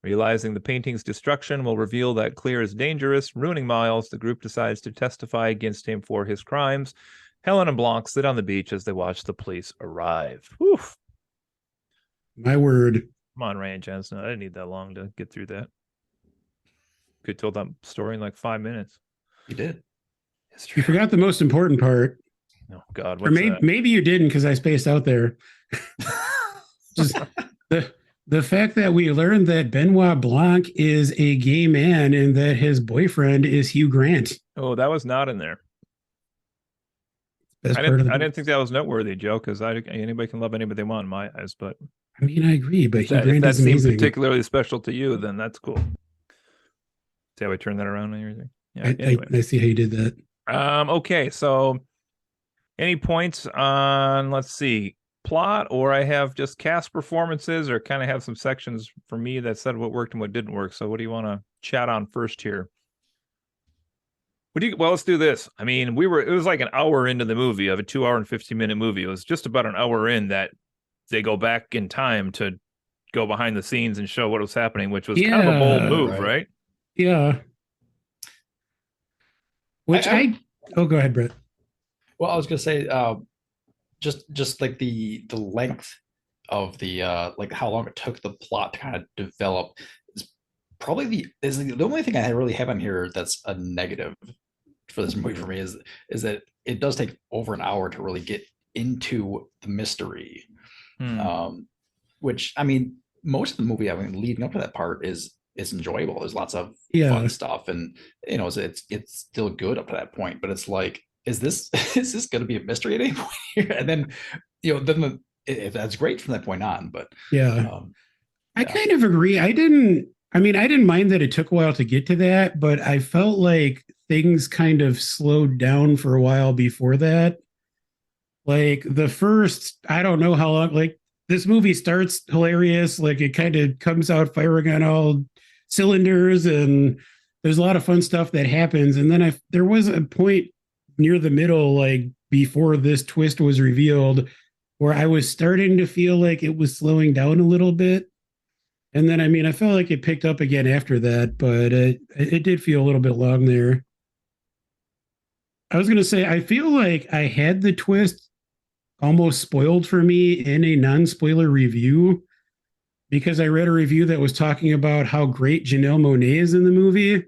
Speaker 1: Realizing the painting's destruction will reveal that clear is dangerous, ruining Miles, the group decides to testify against him for his crimes. Helen and Blanc sit on the beach as they watch the police arrive. Whew.
Speaker 2: My word.
Speaker 1: Come on, Rian Johnson. I didn't need that long to get through that. Could tell that story in like 5 minutes.
Speaker 3: You did.
Speaker 2: You forgot the most important part.
Speaker 1: Oh, God.
Speaker 2: Or maybe you didn't because I spaced out there. Just the fact that we learned that Benoit Blanc is a gay man and that his boyfriend is Hugh Grant.
Speaker 1: Oh, that was not in there. I didn't think that was noteworthy, Joe, because anybody can love anybody they want in my eyes. But
Speaker 2: I mean, I agree. But Hugh Grant
Speaker 1: if that
Speaker 2: is
Speaker 1: seems
Speaker 2: amazing.
Speaker 1: particularly special to you, then that's cool. See how I turned that around and everything? Yeah. Anyway.
Speaker 2: I see how you did that.
Speaker 1: Okay, so any points on, let's see, plot, or I have just cast performances, or kind of have some sections for me that said what worked and what didn't work. So what do you want to chat on first here? Well, let's do this. I mean, it was like an hour into the movie, of a 2 hour and 15-minute movie. It was just about an hour in that they go back in time to go behind the scenes and show what was happening, which was kind of a bold move, right?
Speaker 2: Yeah. Oh, go ahead, Brett.
Speaker 3: Well, I was going to say, just like the length of the like how long it took the plot to kind of develop is probably the only thing I really have on here that's a negative for this movie for me is that it does take over an hour to really get into the mystery. Which, I mean, most of the movie, I mean, leading up to that part is enjoyable. There's lots of fun stuff, and you know, it's still good up to that point. But it's like, is this going to be a mystery at any point here? And then, you know, then that's great from that point on. But
Speaker 2: I kind of agree. I didn't mind that it took a while to get to that, but I felt like things kind of slowed down for a while before that. Like the first, I don't know how long, like this movie starts hilarious. Like it kind of comes out firing on all cylinders, and there's a lot of fun stuff that happens. And then there was a point near the middle, like before this twist was revealed, where I was starting to feel like it was slowing down a little bit. And then, I mean, I felt like it picked up again after that, but it did feel a little bit long there. I was going to say, I feel like I had the twist almost spoiled for me in a non-spoiler review, because I read a review that was talking about how great Janelle Monáe is in the movie.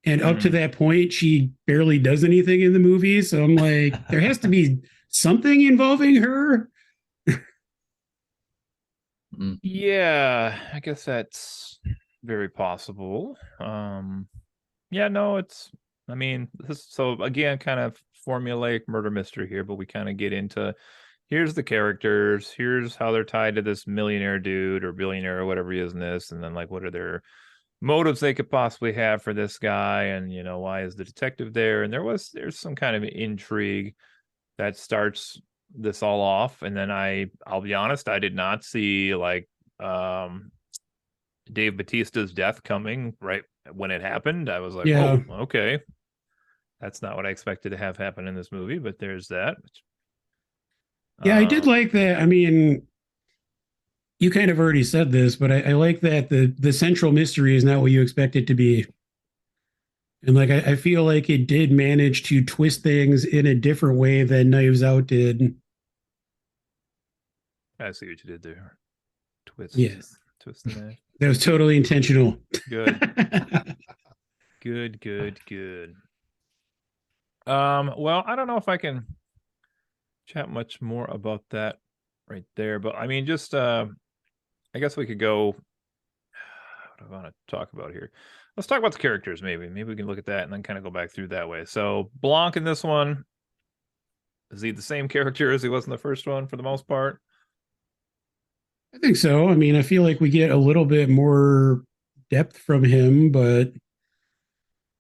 Speaker 2: And up to that point, she barely does anything in the movie. So I'm like, there has to be something involving her.
Speaker 1: Yeah, I guess that's very possible. Yeah, no, I mean, so again, kind of formulaic murder mystery here, but we kind of get into, here's the characters, here's how they're tied to this millionaire dude or billionaire or whatever he is in this, and then like what are their motives they could possibly have for this guy, and you know, why is the detective there? And there's some kind of intrigue that starts this all off. And then I'll be honest, I did not see like Dave Bautista's death coming right when it happened. I was like, oh, okay, that's not what I expected to have happen in this movie, but there's that.
Speaker 2: I did like that. I mean, you kind of already said this, but I like that the central mystery is not what you expect it to be. And like, I feel like it did manage to twist things in a different way than Knives Out did.
Speaker 1: I see what you did there. Twist.
Speaker 2: Yes.
Speaker 1: Twist the knife.
Speaker 2: That was totally intentional.
Speaker 1: Good. Good. Well, I don't know if I can chat much more about that right there, but I mean, just I guess we could go. What do I want to talk about here? Let's talk about the characters, maybe. Maybe we can look at that and then kind of go back through that way. So Blanc in this one, is he the same character as he was in the first one for the most part?
Speaker 2: I think so. I mean, I feel like we get a little bit more depth from him, but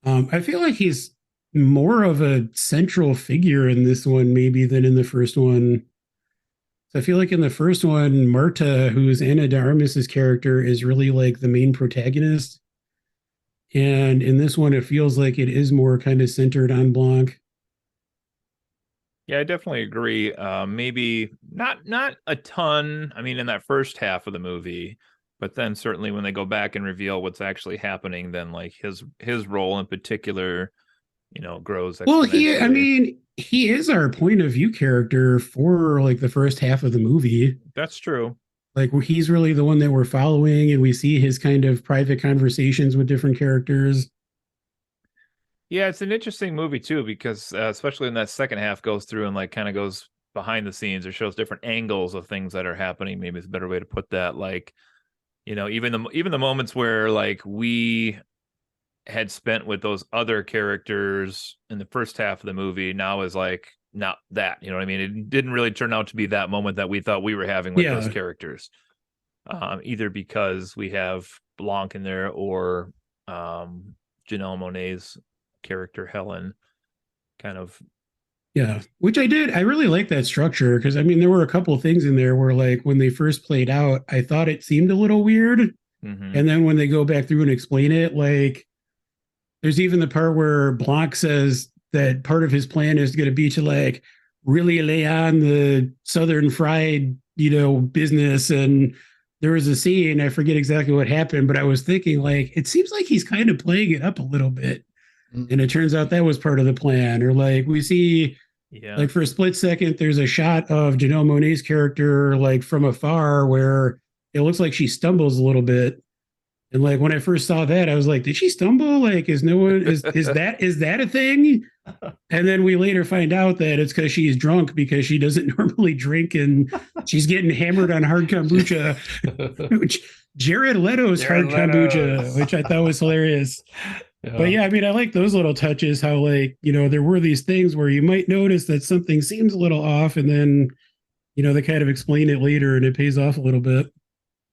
Speaker 2: I feel like he's more of a central figure in this one, maybe than in the first one. So I feel like in the first one, Marta, who's Anna de Armas's character, is really like the main protagonist. And in this one, it feels like it is more kind of centered on Blanc.
Speaker 1: Yeah, I definitely agree. Maybe not a ton. I mean, in that first half of the movie, but then certainly when they go back and reveal what's actually happening, then like his role in particular, grows
Speaker 2: Well,
Speaker 1: exponentially.
Speaker 2: he is our point of view character for like the first half of the movie.
Speaker 1: That's true.
Speaker 2: Like he's really the one that we're following, and we see his kind of private conversations with different characters.
Speaker 1: Yeah, it's an interesting movie too because especially in that second half goes through and like kind of goes behind the scenes or shows different angles of things that are happening. Maybe it's a better way to put that. Like, even the moments where like we had spent with those other characters in the first half of the movie now is like not that, you know what I mean? It didn't really turn out to be that moment that we thought we were having with those characters. Either because we have Blanc in there or Janelle Monáe's character Helen kind of.
Speaker 2: Yeah, which I did. I really like that structure because I mean, there were a couple of things in there where, like, when they first played out, I thought it seemed a little weird.
Speaker 1: Mm-hmm.
Speaker 2: And then when they go back through and explain it, like, there's even the part where Blanc says that part of his plan is going to be to, like, really lay on the Southern fried, business. And there was a scene, I forget exactly what happened, but I was thinking, like, it seems like he's kind of playing it up a little bit. And it turns out that was part of the plan. Or like we see, like for a split second, there's a shot of Janelle Monáe's character like from afar where it looks like she stumbles a little bit. And like when I first saw that, I was like, did she stumble? Like, is that a thing? And then we later find out that it's because she's drunk because she doesn't normally drink and she's getting hammered on hard kombucha. Which Jared Leto's kombucha, which I thought was hilarious. Yeah. But yeah, I mean, I like those little touches, how like, there were these things where you might notice that something seems a little off and then, they kind of explain it later and it pays off a little bit.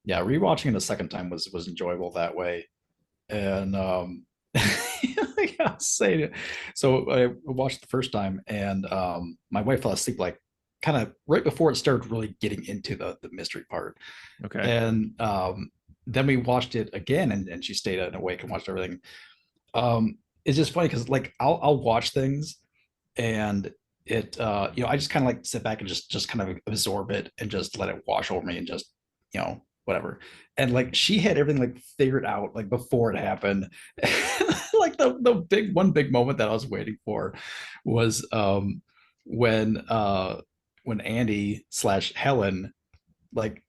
Speaker 3: Yeah, rewatching it a second time was enjoyable that way. And like I was saying, so I watched the first time and my wife fell asleep like kind of right before it started really getting into the mystery part.
Speaker 1: Okay.
Speaker 3: And then we watched it again and she stayed awake and watched everything. It's just funny because like I'll watch things and it I just kind of like sit back and just kind of absorb it and just let it wash over me and just whatever. And like she had everything like figured out like before it happened. Like the big moment that I was waiting for was when Andy / Helen, like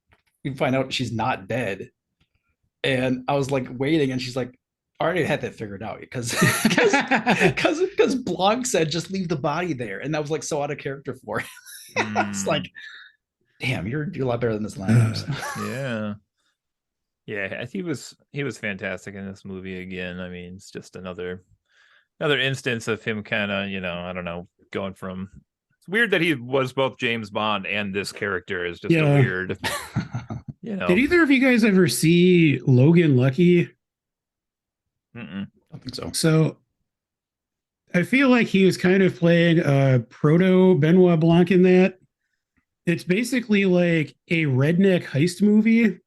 Speaker 3: we find out she's not dead. And I was like waiting and she's like, I already had that figured out because Blanc said just leave the body there, and that was like so out of character for him. It's like, damn, you're a lot better than this last time.
Speaker 1: Yeah, he was fantastic in this movie again. I mean, it's just another instance of him kind of, I don't know, going from. It's weird that he was both James Bond and this character is just a weird.
Speaker 2: Did either of you guys ever see Logan Lucky?
Speaker 1: Mm-mm.
Speaker 3: I don't think so.
Speaker 2: So I feel like he was kind of playing a proto Benoit Blanc in that. It's basically like a redneck heist movie,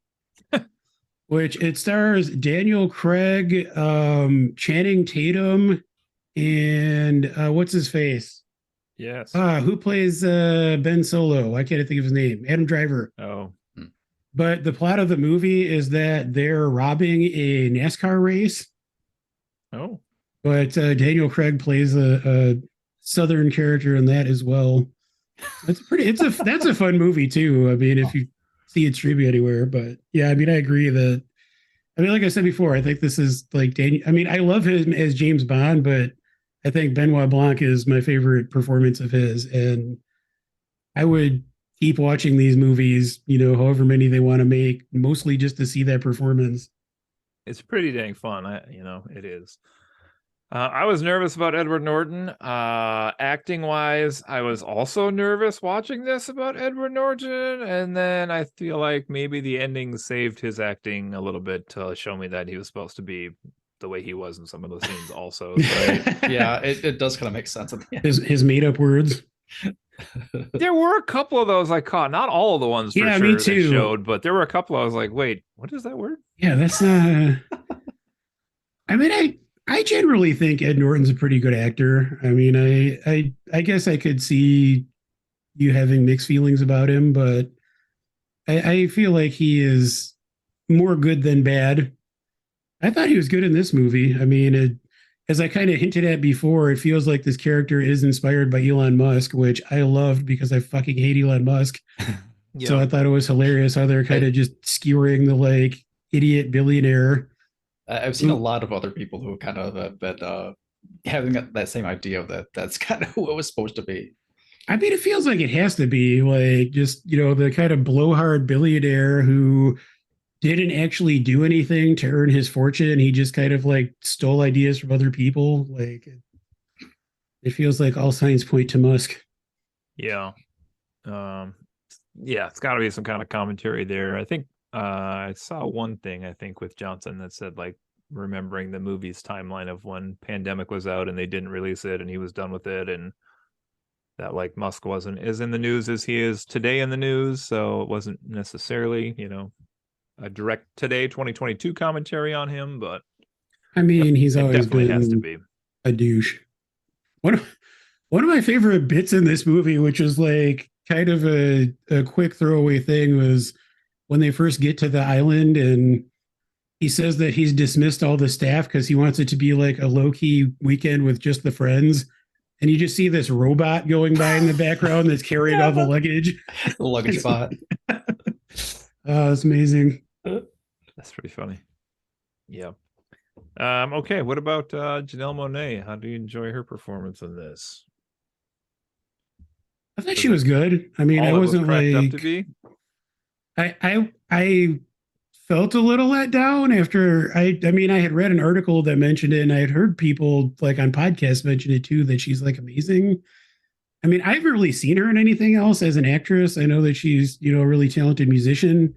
Speaker 2: which it stars Daniel Craig, Channing Tatum, and what's his face?
Speaker 1: Yes.
Speaker 2: Who plays Ben Solo? I can't think of his name. Adam Driver.
Speaker 1: Oh.
Speaker 2: But the plot of the movie is that they're robbing a NASCAR race.
Speaker 1: Oh.
Speaker 2: But Daniel Craig plays a Southern character in that as well. That's a fun movie too. I mean, if you see it streaming anywhere, but yeah, I mean, I agree that, I mean, like I said before, I think this is like Daniel. I mean, I love him as James Bond, but I think Benoit Blanc is my favorite performance of his, and I would keep watching these movies, however many they want to make, mostly just to see that performance.
Speaker 1: It's pretty dang fun. It is. I was nervous about Edward Norton. Acting wise, I was also nervous watching this about Edward Norton. And then I feel like maybe the ending saved his acting a little bit to show me that he was supposed to be the way he was in some of those scenes also.
Speaker 3: Yeah, it does kind of make sense at the end.
Speaker 2: His made up words.
Speaker 1: There were a couple of those I caught. Not all of the ones for sure
Speaker 2: me too.
Speaker 1: they showed, but there were a couple I was like, wait, what is that word?
Speaker 2: Yeah, that's not. I mean, I generally think Ed Norton's a pretty good actor. I mean, I guess I could see you having mixed feelings about him, but I feel like he is more good than bad. I thought he was good in this movie. I mean, as I kind of hinted at before, it feels like this character is inspired by Elon Musk, which I loved because I fucking hate Elon Musk. Yeah. So I thought it was hilarious how they're kind of just skewering the like idiot billionaire.
Speaker 3: I've seen a lot of other people who kind of have been having that same idea of that's kind of who it was supposed to be.
Speaker 2: I mean, it feels like it has to be like just, the kind of blowhard billionaire who didn't actually do anything to earn his fortune. He just kind of like stole ideas from other people. Like it feels like all signs point to Musk.
Speaker 1: Yeah. Yeah, it's got to be some kind of commentary there. I think I saw one thing, I think, with Johnson that said, like, remembering the movie's timeline of when Pandemic was out and they didn't release it and he was done with it, and that, like, Musk wasn't as in the news as he is today in the news, so it wasn't necessarily, a direct today 2022 commentary on him, but
Speaker 2: I mean, he's always been
Speaker 1: has to be
Speaker 2: a douche. One of my favorite bits in this movie, which is like kind of a quick throwaway thing, was when they first get to the island and he says that he's dismissed all the staff because he wants it to be like a low-key weekend with just the friends. And you just see this robot going by in the background that's carrying all the luggage.
Speaker 3: The luggage bot.
Speaker 2: Oh, it's amazing.
Speaker 1: That's pretty funny. Yeah. Okay, what about Janelle Monáe? How do you enjoy her performance in this?
Speaker 2: I thought she was good. I mean, I wasn't like
Speaker 1: up to be?
Speaker 2: I felt a little let down after I mean, I had read an article that mentioned it, and I had heard people like on podcasts mention it too, that she's like amazing. I mean, I haven't really seen her in anything else as an actress. I know that she's, a really talented musician.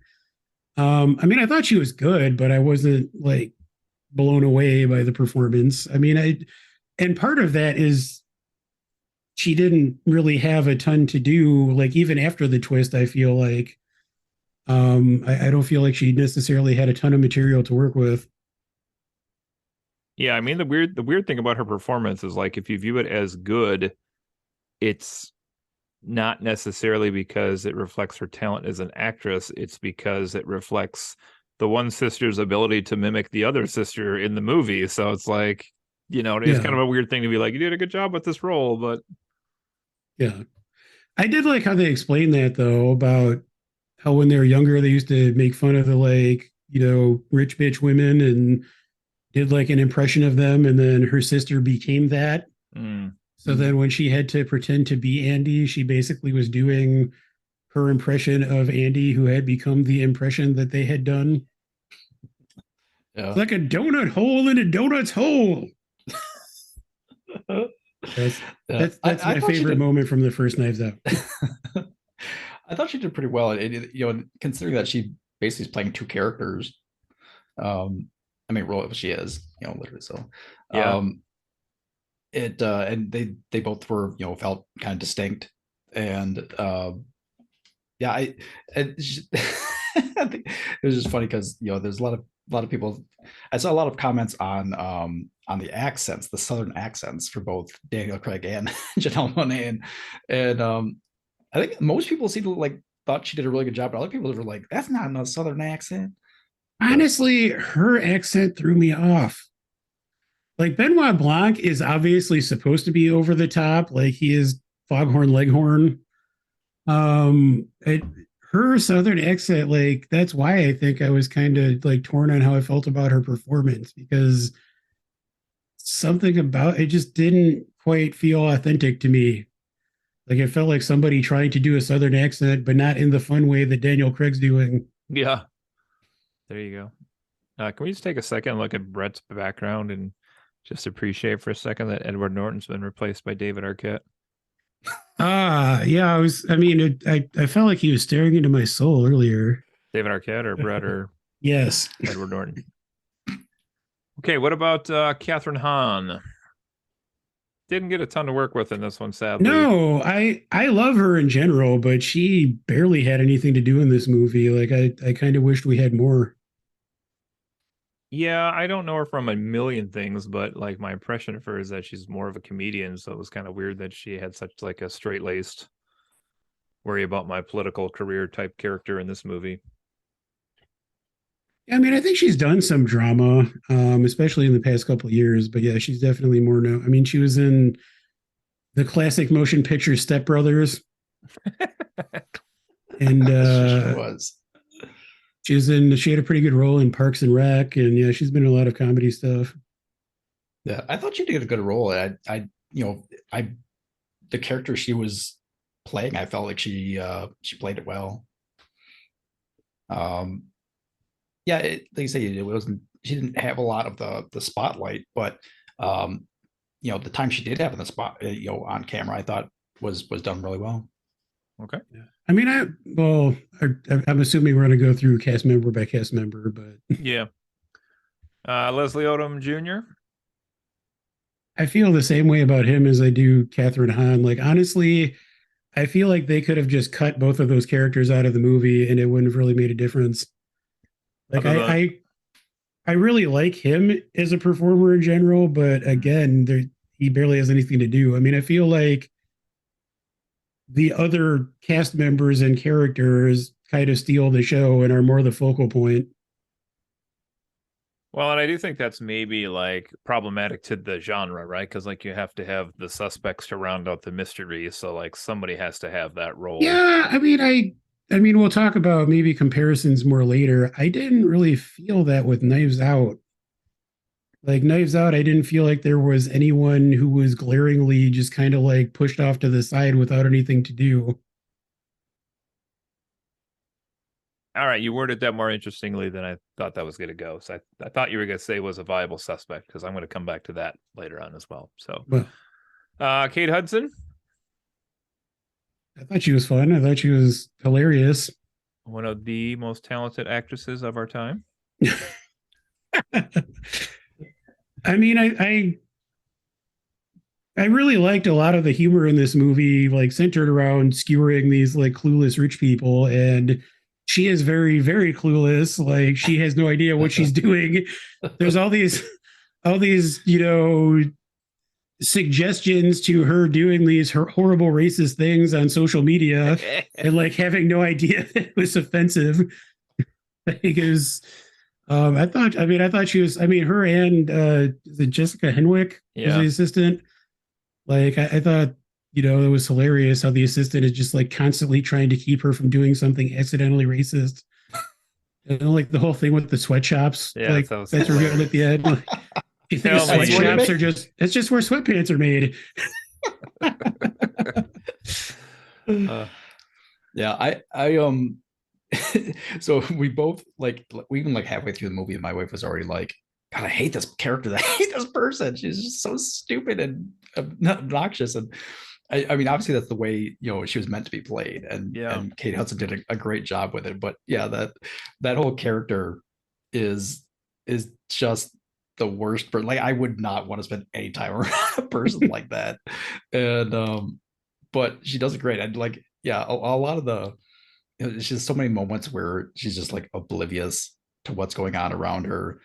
Speaker 2: I mean, I thought she was good, but I wasn't like blown away by the performance. I mean, and part of that is she didn't really have a ton to do. Like even after the twist, I feel like I don't feel like she necessarily had a ton of material to work with.
Speaker 1: Yeah, I mean, the weird thing about her performance is, like, if you view it as good, it's not necessarily because it reflects her talent as an actress. It's because it reflects the one sister's ability to mimic the other sister in the movie. So it's like, it's kind of a weird thing to be like, you did a good job with this role, but
Speaker 2: yeah. I did like how they explained that though, about how when they were younger, they used to make fun of the like, rich bitch women and did like an impression of them. And then her sister became that. So then when she had to pretend to be Andy, she basically was doing her impression of Andy, who had become the impression that they had done. Yeah. It's like a donut hole in a donut's hole. That's my favorite moment from the first Knives Out.
Speaker 3: I thought she did pretty well. Considering that she basically is playing two characters. I mean, well, she is, literally. So,
Speaker 1: yeah.
Speaker 3: And they both were, felt kind of distinct, and yeah, I think it was just funny because there's a lot of people. I saw a lot of comments on the accents, the Southern accents for both Daniel Craig and Janelle Monáe, and I think most people seem to thought she did a really good job, but other people were like, "That's not a Southern accent."
Speaker 2: Honestly, her accent threw me off. Like Benoit Blanc is obviously supposed to be over the top, like he is Foghorn Leghorn. Her Southern accent, like that's why I think I was kind of like torn on how I felt about her performance, because something about it just didn't quite feel authentic to me. Like it felt like somebody trying to do a Southern accent, but not in the fun way that Daniel Craig's doing.
Speaker 1: Yeah. There you go. Can we just take a second and look at Brett's background and just appreciate for a second that Edward Norton's been replaced by David Arquette?
Speaker 2: Yeah, I felt like he was staring into my soul earlier.
Speaker 1: David Arquette or Brett or
Speaker 2: Yes.
Speaker 1: Edward Norton? Okay, what about Catherine Hahn? Didn't get a ton to work with in this one, sadly.
Speaker 2: No, I love her in general, but she barely had anything to do in this movie. Like I kind of wished we had more.
Speaker 1: Yeah, I don't know her from a million things, but like my impression of her is that she's more of a comedian, so it was kind of weird that she had such like a straight-laced worry about my political career type character in this movie.
Speaker 2: I mean, I think she's done some drama, especially in the past couple of years. But yeah, she's definitely more known. I mean, she was in the classic motion picture Step Brothers, and
Speaker 3: She was.
Speaker 2: she had a pretty good role in Parks and Rec, and yeah, she's been in a lot of comedy stuff.
Speaker 3: Yeah, I thought she did a good role. The character she was playing, I felt like she played it well. Yeah, like you say, it wasn't. She didn't have a lot of the spotlight, but the time she did have in the spot, on camera, I thought was done really well.
Speaker 1: Okay.
Speaker 2: Yeah. I mean, I'm assuming we're going to go through cast member by cast member, but
Speaker 1: yeah. Leslie Odom Jr.
Speaker 2: I feel the same way about him as I do Catherine Hahn. Like, honestly, I feel like they could have just cut both of those characters out of the movie and it wouldn't have really made a difference. Like, I really like him as a performer in general, but again, he barely has anything to do. I mean, I feel like the other cast members and characters kind of steal the show and are more the focal point.
Speaker 1: Well, and I do think that's maybe like problematic to the genre, right? Because like you have to have the suspects to round out the mystery, so like somebody has to have that role.
Speaker 2: Yeah, I mean, we'll talk about maybe comparisons more later. I didn't really feel that with Knives Out. Like Knives Out, I didn't feel like there was anyone who was glaringly just kind of like pushed off to the side without anything to do.
Speaker 1: All right, you worded that more interestingly than I thought that was going to go. So I thought you were going to say was a viable suspect because I'm going to come back to that later on as well. So, Kate Hudson.
Speaker 2: I thought she was fun. I thought she was hilarious.
Speaker 1: One of the most talented actresses of our time.
Speaker 2: I mean, I really liked a lot of the humor in this movie, like centered around skewering these like clueless rich people. And she is very, very clueless. Like she has no idea what she's doing. There's all these, suggestions to her doing these horrible racist things on social media and like having no idea that it was offensive. Because I thought she was, her and Jessica Henwick was the assistant. Like I thought, it was hilarious how the assistant is just like constantly trying to keep her from doing something accidentally racist. And like the whole thing with the sweatshops, like that's revealed at the end. Like, you think sweatshops are it's just where sweatpants are made.
Speaker 3: Yeah, so we both even like halfway through the movie, my wife was already like, God, I hate this character. I hate this person. She's just so stupid and obnoxious. And I mean, obviously that's the way, she was meant to be played. And Kate Hudson did a great job with it. But yeah, that whole character is just the worst. Like I would not want to spend any time around a person like that. And but she does it great. And like, yeah, a lot of the, it's just so many moments where she's just like oblivious to what's going on around her.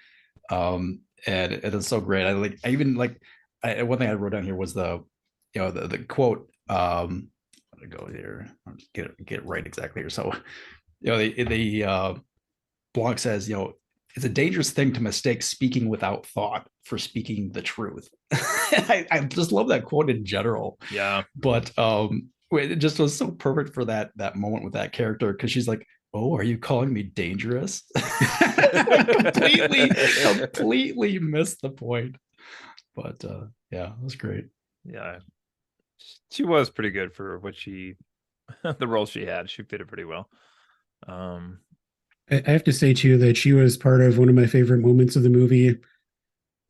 Speaker 3: And it is so great. One thing I wrote down here was the quote. I'm gonna go here. I'll just get it right exactly here. So, Blanc says, it's a dangerous thing to mistake speaking without thought for speaking the truth. I just love that quote in general.
Speaker 1: Yeah.
Speaker 3: But it just was so perfect for that moment with that character, because she's like, oh, are you calling me dangerous? completely missed the point. But yeah, it was great.
Speaker 1: Yeah, she was pretty good for what she, the role she had. She did it pretty well.
Speaker 2: I have to say too that she was part of one of my favorite moments of the movie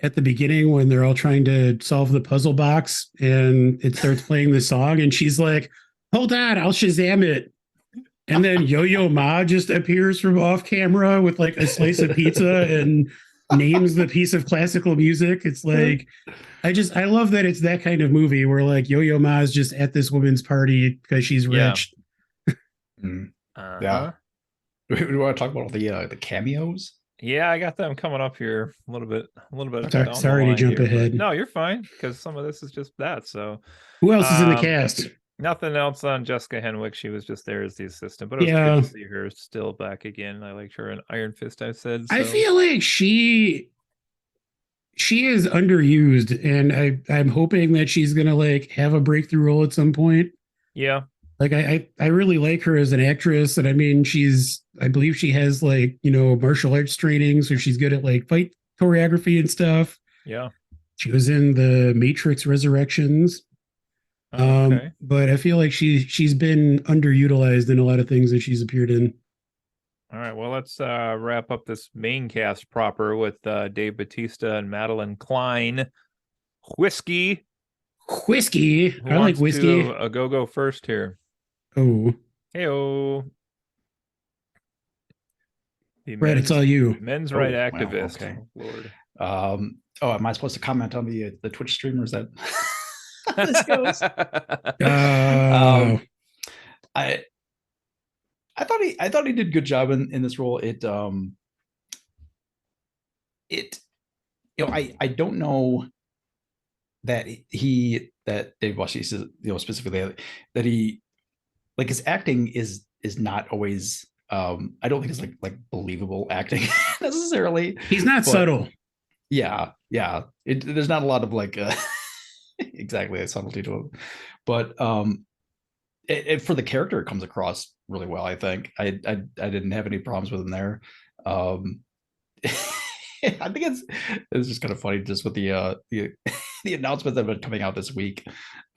Speaker 2: at the beginning when they're all trying to solve the puzzle box and it starts playing the song and she's like, "Hold on, I'll Shazam it." And then Yo-Yo Ma just appears from off camera with like a slice of pizza and names the piece of classical music. It's like, I love that it's that kind of movie where like Yo-Yo Ma is just at this woman's party because she's rich.
Speaker 3: Yeah. We want to talk about the cameos.
Speaker 1: Yeah, I got them coming up here a little bit.
Speaker 2: Sorry to jump ahead.
Speaker 1: No, you're fine because some of this is just that. So,
Speaker 2: who else is in the cast?
Speaker 1: Nothing else on Jessica Henwick. She was just there as the assistant, but it was good to see her still back again. I liked her in Iron Fist. I said. So.
Speaker 2: I feel like she is underused, and I'm hoping that she's gonna like have a breakthrough role at some point.
Speaker 1: Yeah.
Speaker 2: Like I really like her as an actress, and I mean I believe she has like martial arts training, so she's good at like fight choreography and stuff.
Speaker 1: Yeah,
Speaker 2: she was in the Matrix Resurrections. Okay. But I feel like she's been underutilized in a lot of things that she's appeared in.
Speaker 1: All right, well, let's wrap up this main cast proper with Dave Bautista and Madeline Klein. Whiskey.
Speaker 2: I like whiskey.
Speaker 1: A go first here.
Speaker 2: Oh.
Speaker 1: Hey-o.
Speaker 2: Brad, it's all you.
Speaker 1: Men's right activist.
Speaker 3: Wow, okay.
Speaker 1: Oh, Lord.
Speaker 3: Am I supposed to comment on the Twitch streamers that
Speaker 2: this goes?
Speaker 3: I thought he did a good job in this role. I don't know that Dave Bautista, specifically that he like his acting is not always I don't think it's like believable acting necessarily.
Speaker 2: He's not subtle.
Speaker 3: Yeah. There's not a lot of like exactly a subtlety to him, but for the character, it comes across really well. I think I didn't have any problems with him there. I think it's just kind of funny just with the the announcements that have been coming out this week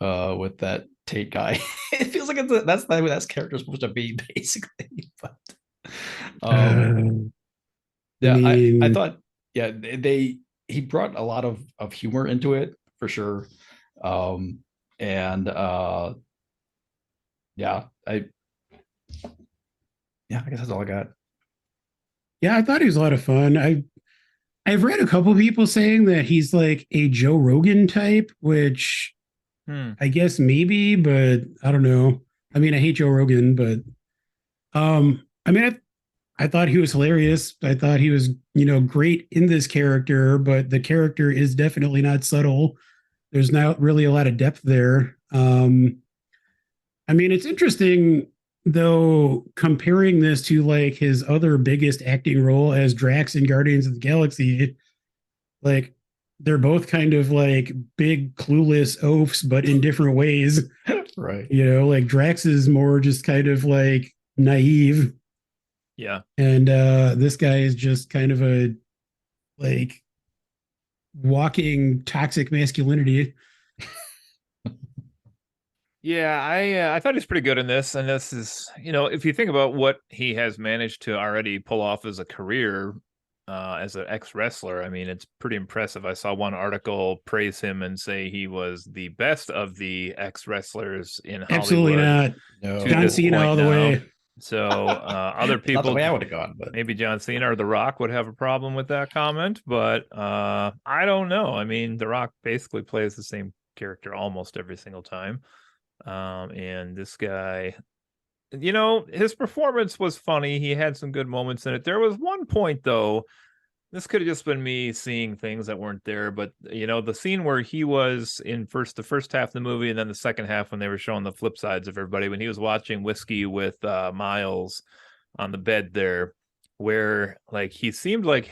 Speaker 3: with that Tate guy. It feels like that's the way that character is supposed to be, basically. But I thought he brought a lot of humor into it for sure. I guess that's all I got.
Speaker 2: Yeah, I thought he was a lot of fun. I've read a couple people saying that he's like a Joe Rogan type, which I guess maybe, but I don't know. I mean, I hate Joe Rogan, but I mean, I thought he was hilarious. I thought he was, great in this character, but the character is definitely not subtle. There's not really a lot of depth there. I mean, it's interesting though, comparing this to like his other biggest acting role as Drax in Guardians of the Galaxy. Like they're both kind of like big clueless oafs, but in different ways.
Speaker 3: Right.
Speaker 2: Like Drax is more just kind of like naive.
Speaker 1: Yeah.
Speaker 2: And this guy is just kind of a like walking toxic masculinity.
Speaker 1: Yeah, I thought he's pretty good in this. And this is, if you think about what he has managed to already pull off as a career as an ex-wrestler, I mean, it's pretty impressive. I saw one article praise him and say he was the best of the ex-wrestlers in Hollywood.
Speaker 2: Absolutely not.
Speaker 3: No.
Speaker 2: John Cena all the way.
Speaker 1: So other people,
Speaker 3: not the way I would have gone, but
Speaker 1: maybe John Cena or The Rock would have a problem with that comment, but I don't know. I mean, The Rock basically plays the same character almost every single time. And this guy, his performance was funny. He had some good moments in it. There was one point though, this could have just been me seeing things that weren't there, but the scene where he was in the first half of the movie and then the second half when they were showing the flip sides of everybody, when he was watching Whiskey with Miles on the bed there, where like he seemed like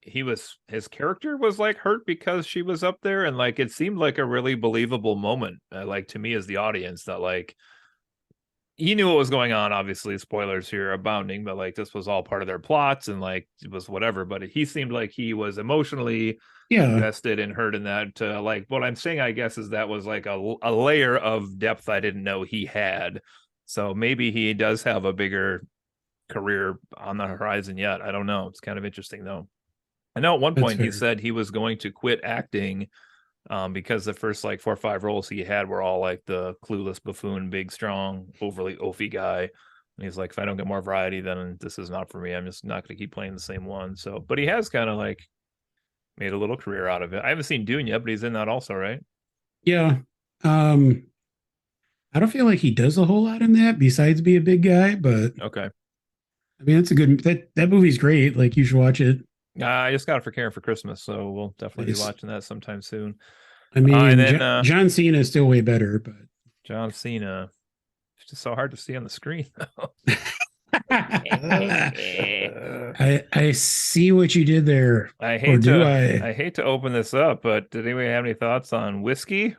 Speaker 1: his character was like hurt because she was up there, and like it seemed like a really believable moment, like to me as the audience, that like he knew what was going on. Obviously, spoilers here abounding, but like this was all part of their plots and like it was whatever. But he seemed like he was emotionally invested and hurt in that. Like what I'm saying, I guess, is that was like a layer of depth I didn't know he had. So maybe he does have a bigger career on the horizon yet. I don't know. It's kind of interesting though. I know at one point he said he was going to quit acting because the first like 4 or 5 roles he had were all like the clueless buffoon, big, strong, overly oafy guy. And he's like, if I don't get more variety, then this is not for me. I'm just not going to keep playing the same one. So, but he has kind of like made a little career out of it. I haven't seen Dune yet, but he's in that also, right?
Speaker 2: Yeah. I don't feel like he does a whole lot in that besides be a big guy, but
Speaker 1: okay.
Speaker 2: I mean, it's a good that movie's great. Like you should watch it.
Speaker 1: I just got it for Karen for Christmas, so we'll definitely be watching that sometime soon.
Speaker 2: I mean, and then, John Cena is still way better, but
Speaker 1: John Cena, it's just so hard to see on the screen.
Speaker 2: I see what you did there.
Speaker 1: I hate to open this up, but did anybody have any thoughts on whiskey?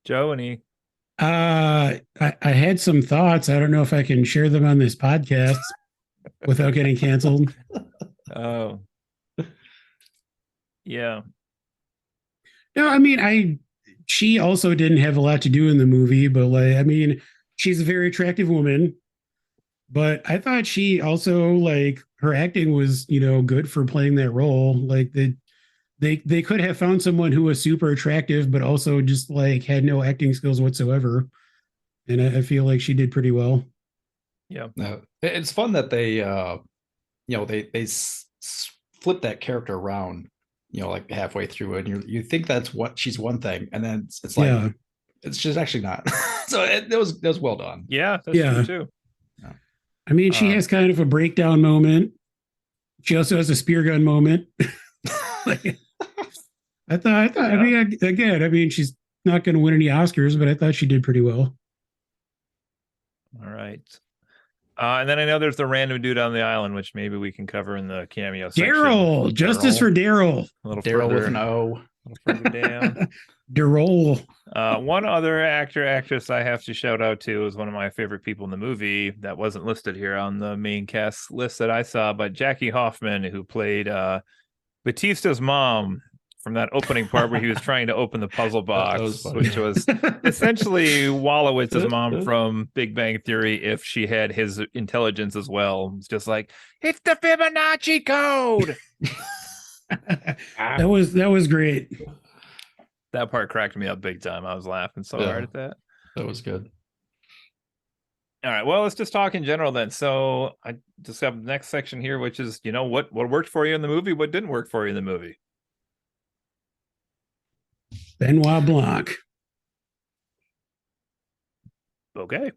Speaker 1: Joe, any?
Speaker 2: I had some thoughts. I don't know if I can share them on this podcast without getting canceled.
Speaker 1: Oh, yeah.
Speaker 2: No, I mean, she also didn't have a lot to do in the movie, but like, I mean, she's a very attractive woman, but I thought she also like her acting was, good for playing that role. Like they could have found someone who was super attractive, but also just like had no acting skills whatsoever. And I feel like she did pretty well.
Speaker 3: Yeah. It's fun that they, they flip that character around, like halfway through, and you think that's what she's one thing, and then it's like, it's just actually not. So that was well done.
Speaker 1: Yeah. That's true too.
Speaker 2: Yeah. I mean, she has kind of a breakdown moment. She also has a spear gun moment. Like, I thought. Yeah. I mean, again, I mean, she's not going to win any Oscars, but I thought she did pretty well.
Speaker 1: All right. And then I know there's the random dude on the island, which maybe we can cover in the cameo section.
Speaker 2: Daryl, justice for Daryl.
Speaker 3: Daryl with an O.
Speaker 1: A little further down.
Speaker 2: Daryl.
Speaker 1: One other actress I have to shout out to is one of my favorite people in the movie that wasn't listed here on the main cast list that I saw, but Jackie Hoffman, who played Batista's mom from that opening part where he was trying to open the puzzle box, which was essentially Wolowitz's mom from Big Bang Theory if she had his intelligence as well. It's just like, it's the Fibonacci code.
Speaker 2: That was great.
Speaker 1: That part cracked me up big time. I was laughing so hard at that.
Speaker 3: That was good.
Speaker 1: All right. Well, let's just talk in general then. So I just have the next section here, which is, what worked for you in the movie, what didn't work for you in the movie.
Speaker 2: Benoit Blanc.
Speaker 1: Okay.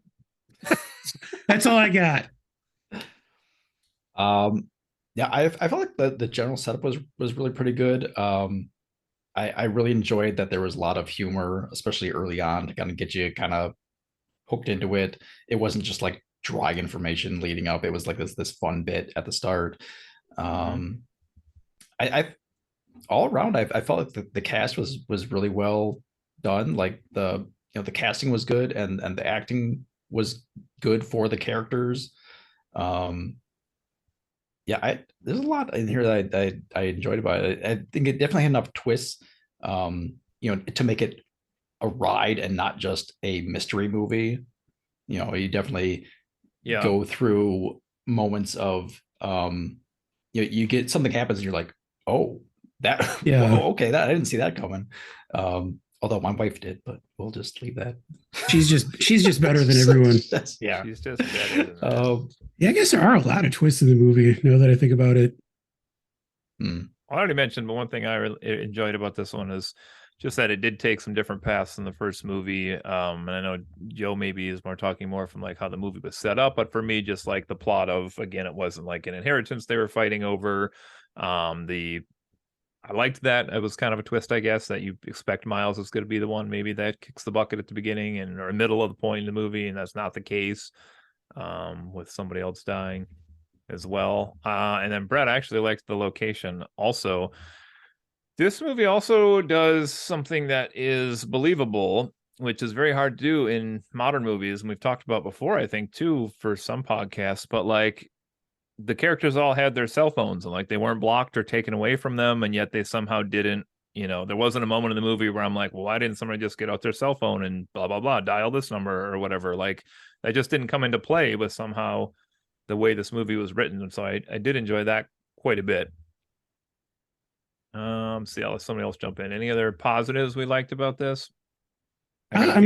Speaker 2: That's all I got.
Speaker 3: Yeah, I felt like the general setup was really pretty good. I really enjoyed that there was a lot of humor, especially early on, to kind of get you kind of hooked into it. It wasn't just like dry information leading up. It was like this fun bit at the start. I all around, I felt like the cast was really well done. Like the casting was good, and the acting was good for the characters. Yeah, there's a lot in here that I enjoyed about it. I think it definitely had enough twists, to make it a ride and not just a mystery movie. You definitely go through moments of, you get something happens and you're like, oh, that, whoa, okay, that I didn't see that coming. Although my wife did, but we'll just leave that.
Speaker 2: She's just better than everyone.
Speaker 1: Yeah, she's just better than
Speaker 2: yeah, I guess there are a lot of twists in the movie now that I think about it.
Speaker 1: I already mentioned, but one thing I really enjoyed about this one is just that it did take some different paths than the first movie. And I know Joe maybe is talking more from like how the movie was set up, but for me, just like the plot of, again, it wasn't like an inheritance they were fighting over. I liked that. It was kind of a twist, I guess, that you expect Miles is going to be the one maybe that kicks the bucket at the beginning or middle of the point in the movie, and that's not the case, with somebody else dying as well. And then Brett, I actually liked the location also. This movie also does something that is believable which is very hard to do in modern movies. And we've talked about before, I think, too, for some podcasts, but like the characters all had their cell phones and like they weren't blocked or taken away from them. And yet they somehow didn't, there wasn't a moment in the movie where I'm like, well, why didn't somebody just get out their cell phone and blah, blah, blah, dial this number or whatever? Like that just didn't come into play with somehow the way this movie was written. And so I did enjoy that quite a bit. See, I'll let somebody else jump in. Any other positives we liked about this?
Speaker 2: I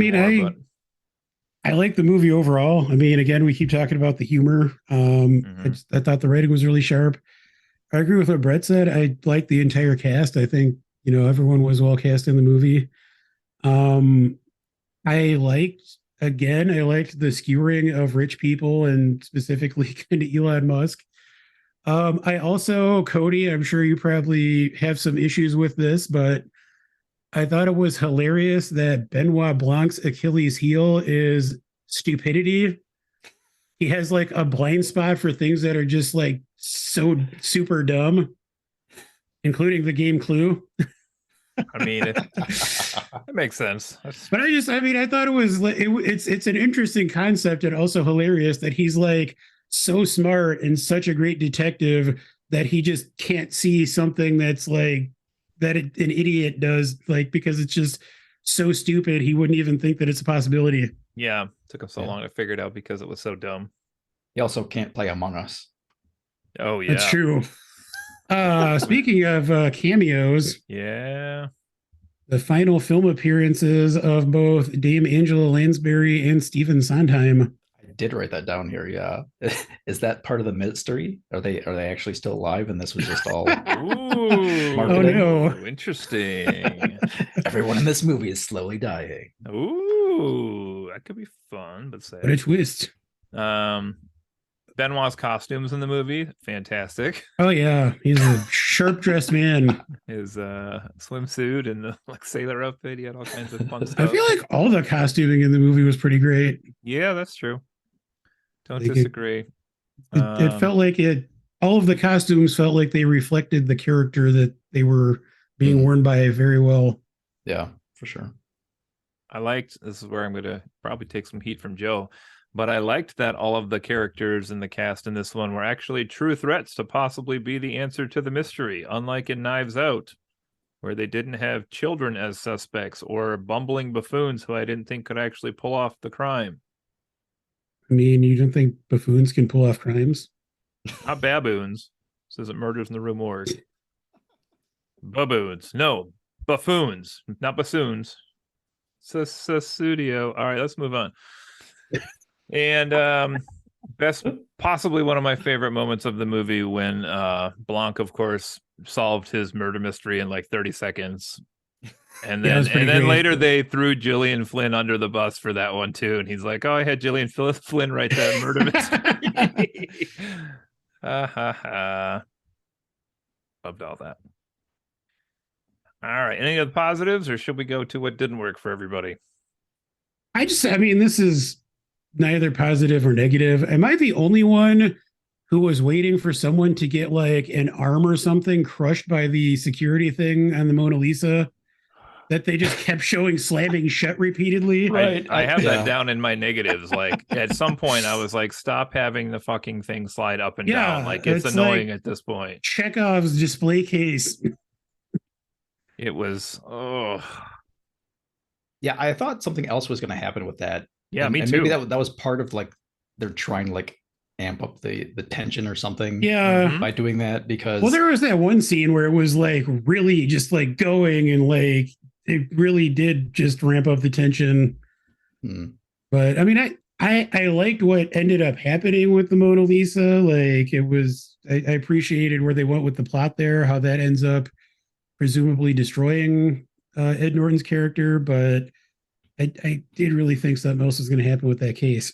Speaker 2: like the movie overall. I mean, again, we keep talking about the humor. I thought the writing was really sharp. I agree with what Brett said. I like the entire cast. I think, everyone was well cast in the movie. I liked the skewering of rich people and specifically kind of Elon Musk. I also, Cody, I'm sure you probably have some issues with this, but I thought it was hilarious that Benoit Blanc's Achilles heel is stupidity. He has like a blind spot for things that are just like so super dumb, including the game Clue.
Speaker 1: I mean, it makes sense.
Speaker 2: But I thought it was like, it's an interesting concept and also hilarious that he's like so smart and such a great detective that he just can't see something that's like that an idiot does, like, because it's just so stupid he wouldn't even think that it's a possibility.
Speaker 1: Yeah, it took him so long to figure it out because it was so dumb.
Speaker 3: He also can't play Among Us.
Speaker 1: Oh yeah,
Speaker 2: that's true. Speaking of cameos,
Speaker 1: yeah,
Speaker 2: the final film appearances of both Dame Angela Lansbury and Stephen Sondheim.
Speaker 3: I did write that down here. Yeah, is that part of the mystery? Are they actually still alive? And this was just all
Speaker 1: ooh,
Speaker 3: marketing?
Speaker 2: Oh no,
Speaker 1: interesting.
Speaker 3: Everyone in this movie is slowly dying.
Speaker 1: Ooh, that could be fun, but sad.
Speaker 2: What a twist.
Speaker 1: Benoit's costumes in the movie, fantastic.
Speaker 2: Oh yeah, he's a sharp dressed man.
Speaker 1: His swimsuit and the like sailor outfit, he had all kinds of fun stuff.
Speaker 2: I feel like all the costuming in the movie was pretty great.
Speaker 1: Yeah, that's true. Don't disagree.
Speaker 2: It felt like all of the costumes felt like they reflected the character that they were being worn by very well.
Speaker 3: Yeah, for sure.
Speaker 1: This is where I'm going to probably take some heat from Joe, but I liked that all of the characters in the cast in this one were actually true threats to possibly be the answer to the mystery, unlike in Knives Out, where they didn't have children as suspects or bumbling buffoons who I didn't think could actually pull off the crime.
Speaker 2: I mean, you don't think buffoons can pull off crimes?
Speaker 1: Not baboons. This isn't Murders in the Rue Morgue. Baboons. No, buffoons, not bassoons. Studio. All right, let's move on. And possibly one of my favorite moments of the movie when Blanc, of course, solved his murder mystery in like 30 seconds. And then later they threw Gillian Flynn under the bus for that one too. And he's like, "Oh, I had Gillian Flynn write that murder mystery." Loved all that. All right. Any of the positives, or should we go to what didn't work for everybody?
Speaker 2: This is neither positive or negative. Am I the only one who was waiting for someone to get like an arm or something crushed by the security thing on the Mona Lisa that they just kept showing slamming shut repeatedly?
Speaker 1: Right. I have that down in my negatives. Like at some point I was like, stop having the fucking thing slide up and down. Like it's annoying at this point.
Speaker 2: Chekhov's display case.
Speaker 1: It was,
Speaker 3: yeah, I thought something else was going to happen with that.
Speaker 1: Yeah, me too.
Speaker 3: Maybe that was part of like they're trying to like amp up the tension or something.
Speaker 2: Yeah,
Speaker 3: by doing that, because
Speaker 2: there was that one scene where it was like really just like going and like it really did just ramp up the tension. But I mean, I liked what ended up happening with the Mona Lisa. Like it was, I appreciated where they went with the plot there, how that ends up presumably destroying Ed Norton's character, but I did really think something else was going to happen with that case.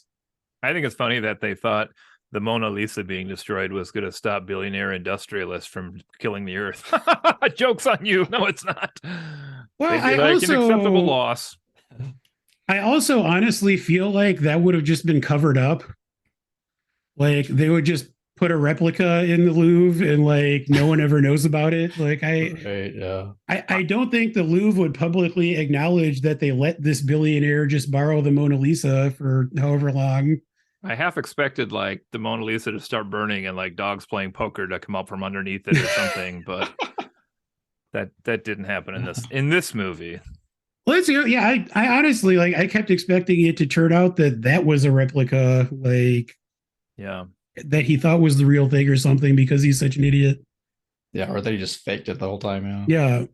Speaker 1: I think it's funny that they thought the Mona Lisa being destroyed was going to stop billionaire industrialists from killing the earth. Joke's on you. No, it's not.
Speaker 2: Well,
Speaker 1: an acceptable loss.
Speaker 2: I also honestly feel like that would have just been covered up. Like they would just put a replica in the Louvre and like no one ever knows about it. Like
Speaker 3: Right, yeah.
Speaker 2: I don't think the Louvre would publicly acknowledge that they let this billionaire just borrow the Mona Lisa for however long.
Speaker 1: I half expected like the Mona Lisa to start burning and like dogs playing poker to come up from underneath it or something, but that didn't happen in this movie.
Speaker 2: Let's yeah, I honestly like I kept expecting it to turn out that was a replica, like
Speaker 1: yeah,
Speaker 2: that he thought was the real thing or something because he's such an idiot.
Speaker 3: Yeah, or they just faked it the whole time.
Speaker 2: Yeah.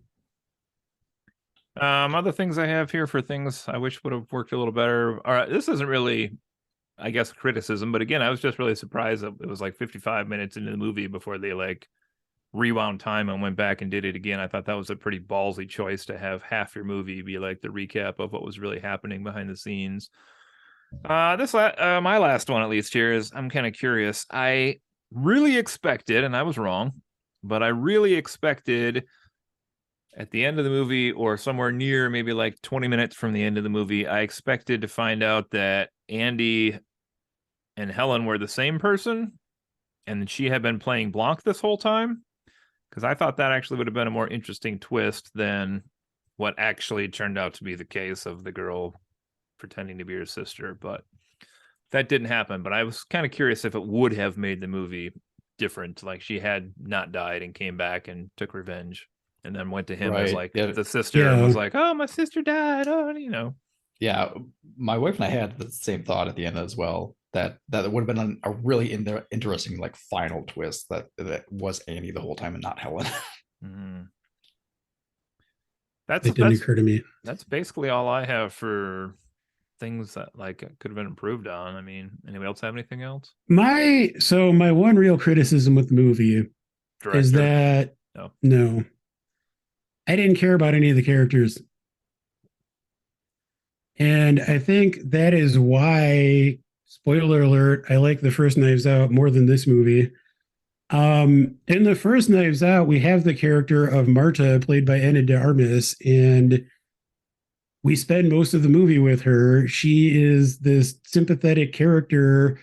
Speaker 1: Other things I have here for things I wish would have worked a little better. All right, this isn't really, I guess, criticism, but again, I was just really surprised that it was like 55 minutes into the movie before they like rewound time and went back and did it again. I thought that was a pretty ballsy choice to have half your movie be like the recap of what was really happening behind the scenes. My last one, at least here, is I'm kind of curious. I really expected, and I was wrong, but I really expected at the end of the movie or somewhere near maybe like 20 minutes from the end of the movie, I expected to find out that Andy and Helen were the same person and she had been playing Blanc this whole time, because I thought that actually would have been a more interesting twist than what actually turned out to be the case of the girl pretending to be her sister. But that didn't happen. But I was kind of curious if it would have made the movie different, like she had not died and came back and took revenge and then went to him as like the sister and was like, oh, my sister died,
Speaker 3: Yeah, my wife and I had the same thought at the end as well, that would have been a really interesting like final twist that was Annie the whole time and not Helen.
Speaker 2: That didn't occur to me.
Speaker 1: That's basically all I have for things that like could have been improved on. I mean, anybody else have anything else?
Speaker 2: My one real criticism with the movie is that no, I didn't care about any of the characters. And I think that is why, spoiler alert, I like the first Knives Out more than this movie. In the first Knives Out, we have the character of Marta, played by Ana de Armas, and we spend most of the movie with her. She is this sympathetic character.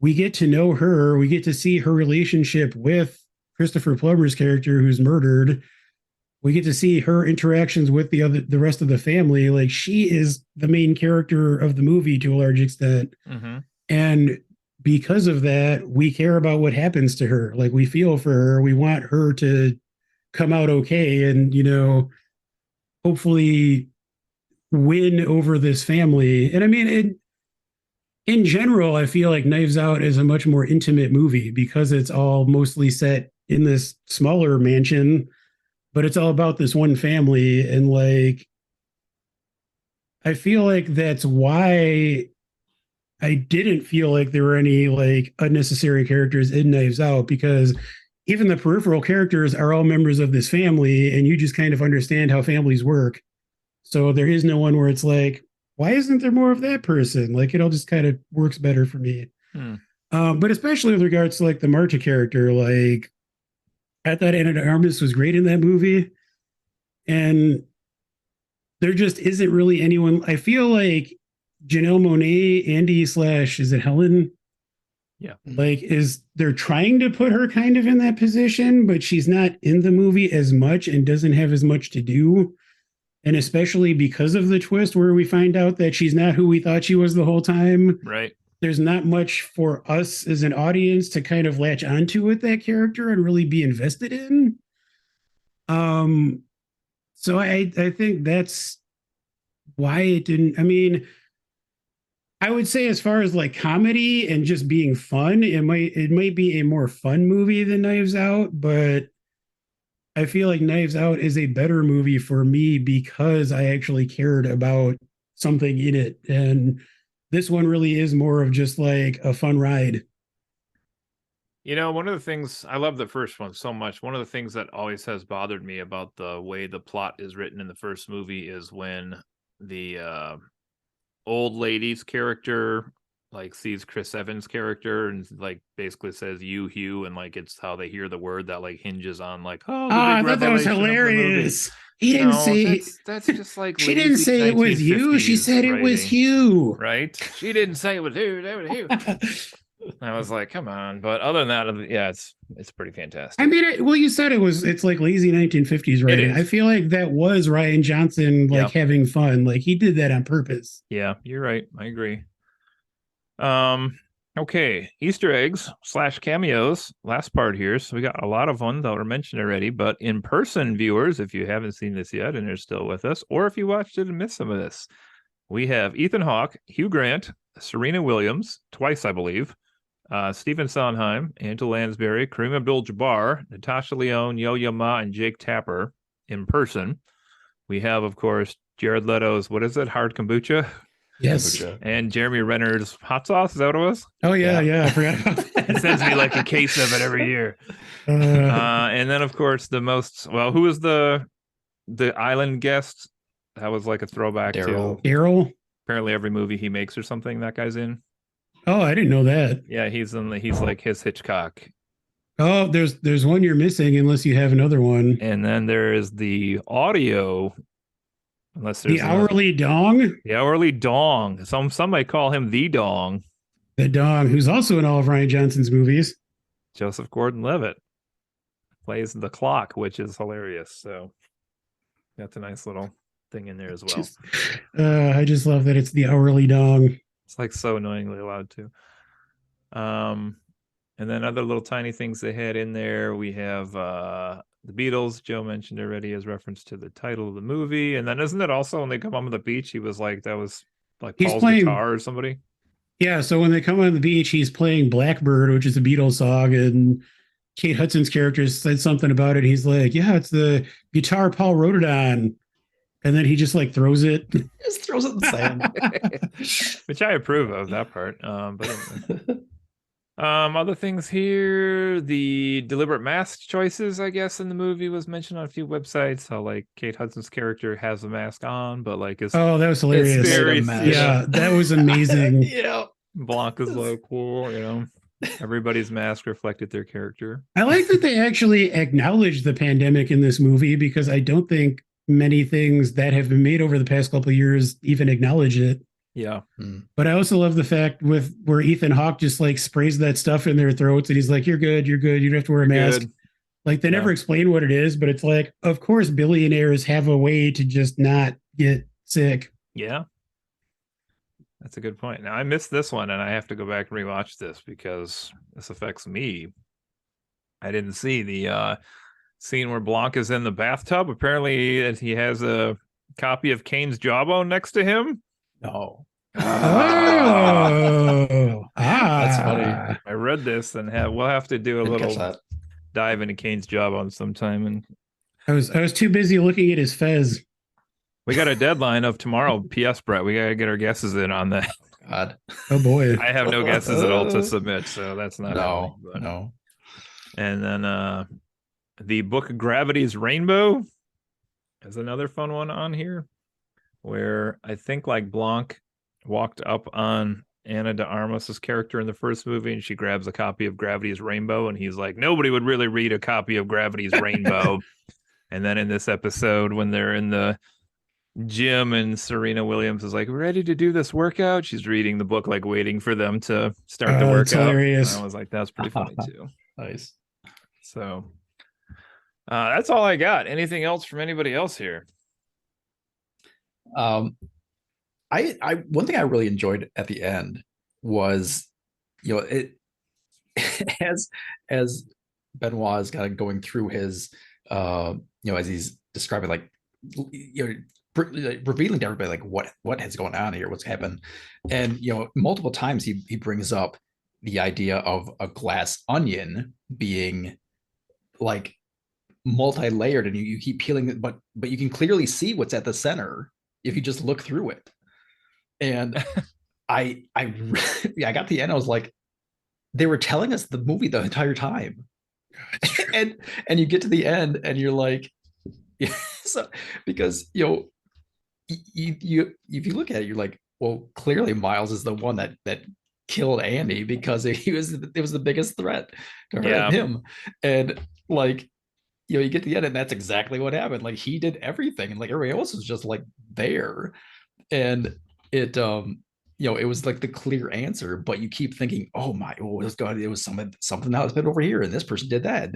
Speaker 2: We get to know her. We get to see her relationship with Christopher Plummer's character, who's murdered. We get to see her interactions with the rest of the family. Like, she is the main character of the movie to a large extent.
Speaker 1: Mm-hmm.
Speaker 2: And because of that, we care about what happens to her. Like, we feel for her. We want her to come out okay and, hopefully win over this family. And I mean, in general, I feel like Knives Out is a much more intimate movie because it's all mostly set in this smaller mansion, but it's all about this one family. And like, I feel like that's why I didn't feel like there were any like unnecessary characters in Knives Out, because even the peripheral characters are all members of this family and you just kind of understand how families work. So there is no one where it's like, why isn't there more of that person? Like, it all just kind of works better for me. But especially with regards to like the Marta character, like, I thought Ana de Armas was great in that movie. And there just isn't really anyone. I feel like Janelle Monáe, Andy / is it Helen?
Speaker 1: Yeah.
Speaker 2: Like, they're trying to put her kind of in that position, but she's not in the movie as much and doesn't have as much to do. And especially because of the twist where we find out that she's not who we thought she was the whole time.
Speaker 1: Right.
Speaker 2: There's not much for us as an audience to kind of latch onto with that character and really be invested in. So I think that's why it didn't. I mean, I would say as far as like comedy and just being fun, it might be a more fun movie than Knives Out, but I feel like Knives Out is a better movie for me because I actually cared about something in it. And this one really is more of just like a fun ride.
Speaker 1: One of the things, I love the first one so much. One of the things that always has bothered me about the way the plot is written in the first movie is when the old lady's character like sees Chris Evans' character and like basically says "you, Hugh," and like it's how they hear the word that like hinges on like, oh,
Speaker 2: I thought that was hilarious. He didn't say
Speaker 1: that's just like
Speaker 2: she didn't say it was you. She said it was Hugh.
Speaker 1: Right? She didn't say it was Hugh. That was Hugh. I was like, come on. But other than that, yeah, it's pretty fantastic.
Speaker 2: I mean, well, you said it's like lazy 1950s writing. I feel like that was Rian Johnson like having fun. Like he did that on purpose.
Speaker 1: Yeah, you're right. I agree. Okay, Easter eggs / cameos. Last part here. So we got a lot of ones that were mentioned already, but in-person viewers, if you haven't seen this yet and you're still with us, or if you watched it and missed some of this, we have Ethan Hawke, Hugh Grant, Serena Williams, twice, I believe, Stephen Sondheim, Angela Lansbury, Kareem Abdul-Jabbar, Natasha Lyonne, Yo-Yo Ma, and Jake Tapper in person. We have, of course, Jared Leto's, what is it, Hard Kombucha?
Speaker 2: Yes.
Speaker 3: Kombucha.
Speaker 1: And Jeremy Renner's hot sauce. Is that what it was?
Speaker 2: Oh, yeah. I forgot about that.
Speaker 1: He sends me like a case of it every year. And then, of course, who was the island guest? That was like a throwback to
Speaker 2: Daryl.
Speaker 1: Apparently every movie he makes or something that guy's in.
Speaker 2: Oh, I didn't know that.
Speaker 1: Yeah, he's like his Hitchcock.
Speaker 2: Oh, there's one you're missing unless you have another one.
Speaker 1: And then there is the audio. Unless there's
Speaker 2: the hourly dong.
Speaker 1: The hourly dong. Some might call him the dong.
Speaker 2: The dong, who's also in all of Rian Johnson's movies.
Speaker 1: Joseph Gordon-Levitt plays the clock, which is hilarious. So that's a nice little thing in there as well.
Speaker 2: I just love that it's the hourly dong.
Speaker 1: It's like so annoyingly loud too. And then other little tiny things they had in there. We have the Beatles, Joe mentioned already, as reference to the title of the movie. And then isn't it also when they come on the beach, he was like, that was like Paul's guitar or somebody?
Speaker 2: Yeah, so when they come on the beach, he's playing Blackbird, which is a Beatles song, and Kate Hudson's character said something about it. He's like, yeah, it's the guitar Paul wrote it on. And then he just like throws it.
Speaker 3: Just throws it in the sand.
Speaker 1: Which I approve of that part. But anyway. Other things here, the deliberate mask choices, I guess, in the movie was mentioned on a few websites. How like Kate Hudson's character has a mask on, but like
Speaker 2: that was hilarious. Yeah, that was amazing.
Speaker 3: Yeah,
Speaker 1: Blanc is so cool, you know. Everybody's mask reflected their character.
Speaker 2: I like that they actually acknowledged the pandemic in this movie, because I don't think many things that have been made over the past couple of years even acknowledge it.
Speaker 1: Yeah.
Speaker 2: But I also love the fact where Ethan Hawke just like sprays that stuff in their throats and he's like, you're good. You don't have to wear a mask. Good. Like they never explain what it is, but it's like, of course, billionaires have a way to just not get sick.
Speaker 1: Yeah. That's a good point. Now I missed this one and I have to go back and rewatch this because this affects me. I didn't see the scene where Blanc is in the bathtub. Apparently he has a copy of Kane's Jawbone next to him.
Speaker 3: No.
Speaker 2: That's
Speaker 3: funny.
Speaker 1: I read this and we'll have to do a little dive into Kane's Jawbone sometime. And
Speaker 2: I was too busy looking at his fez.
Speaker 1: We got a deadline of tomorrow. P.S. Brett, we gotta get our guesses in on that.
Speaker 3: God.
Speaker 2: Oh boy.
Speaker 1: I have no guesses at all to submit, so that's not
Speaker 3: no.
Speaker 1: And then the book Gravity's Rainbow is another fun one on here, where I think like Blanc walked up on Ana de Armas's character in the first movie and she grabs a copy of Gravity's Rainbow and he's like, nobody would really read a copy of Gravity's Rainbow. And then in this episode, when they're in the gym and Serena Williams is like, ready to do this workout, she's reading the book, like waiting for them to start the workout.
Speaker 2: Hilarious.
Speaker 1: I was like, that's pretty funny too.
Speaker 3: Nice.
Speaker 1: So that's all I got. Anything else from anybody else here?
Speaker 3: I one thing I really enjoyed at the end was, you know, it as Benoit is kind of going through his you know, as he's describing, like, you know, revealing to everybody like what has going on here, what's happened. And you know, multiple times he brings up the idea of a glass onion being like multi-layered, and you keep peeling it, but you can clearly see what's at the center if you just look through it. And I got to the end, I was like, they were telling us the movie the entire time. and you get to the end and you're like, yeah, so, because you know, you if you look at it, you're like, well, clearly Miles is the one that killed Andy, because it was the biggest threat to her and him. And like, you know, you get to the end and that's exactly what happened. Like he did everything and like everybody else was just like there. And it it was like the clear answer, but you keep thinking, oh my, oh, it was something that was been over here, and this person did that.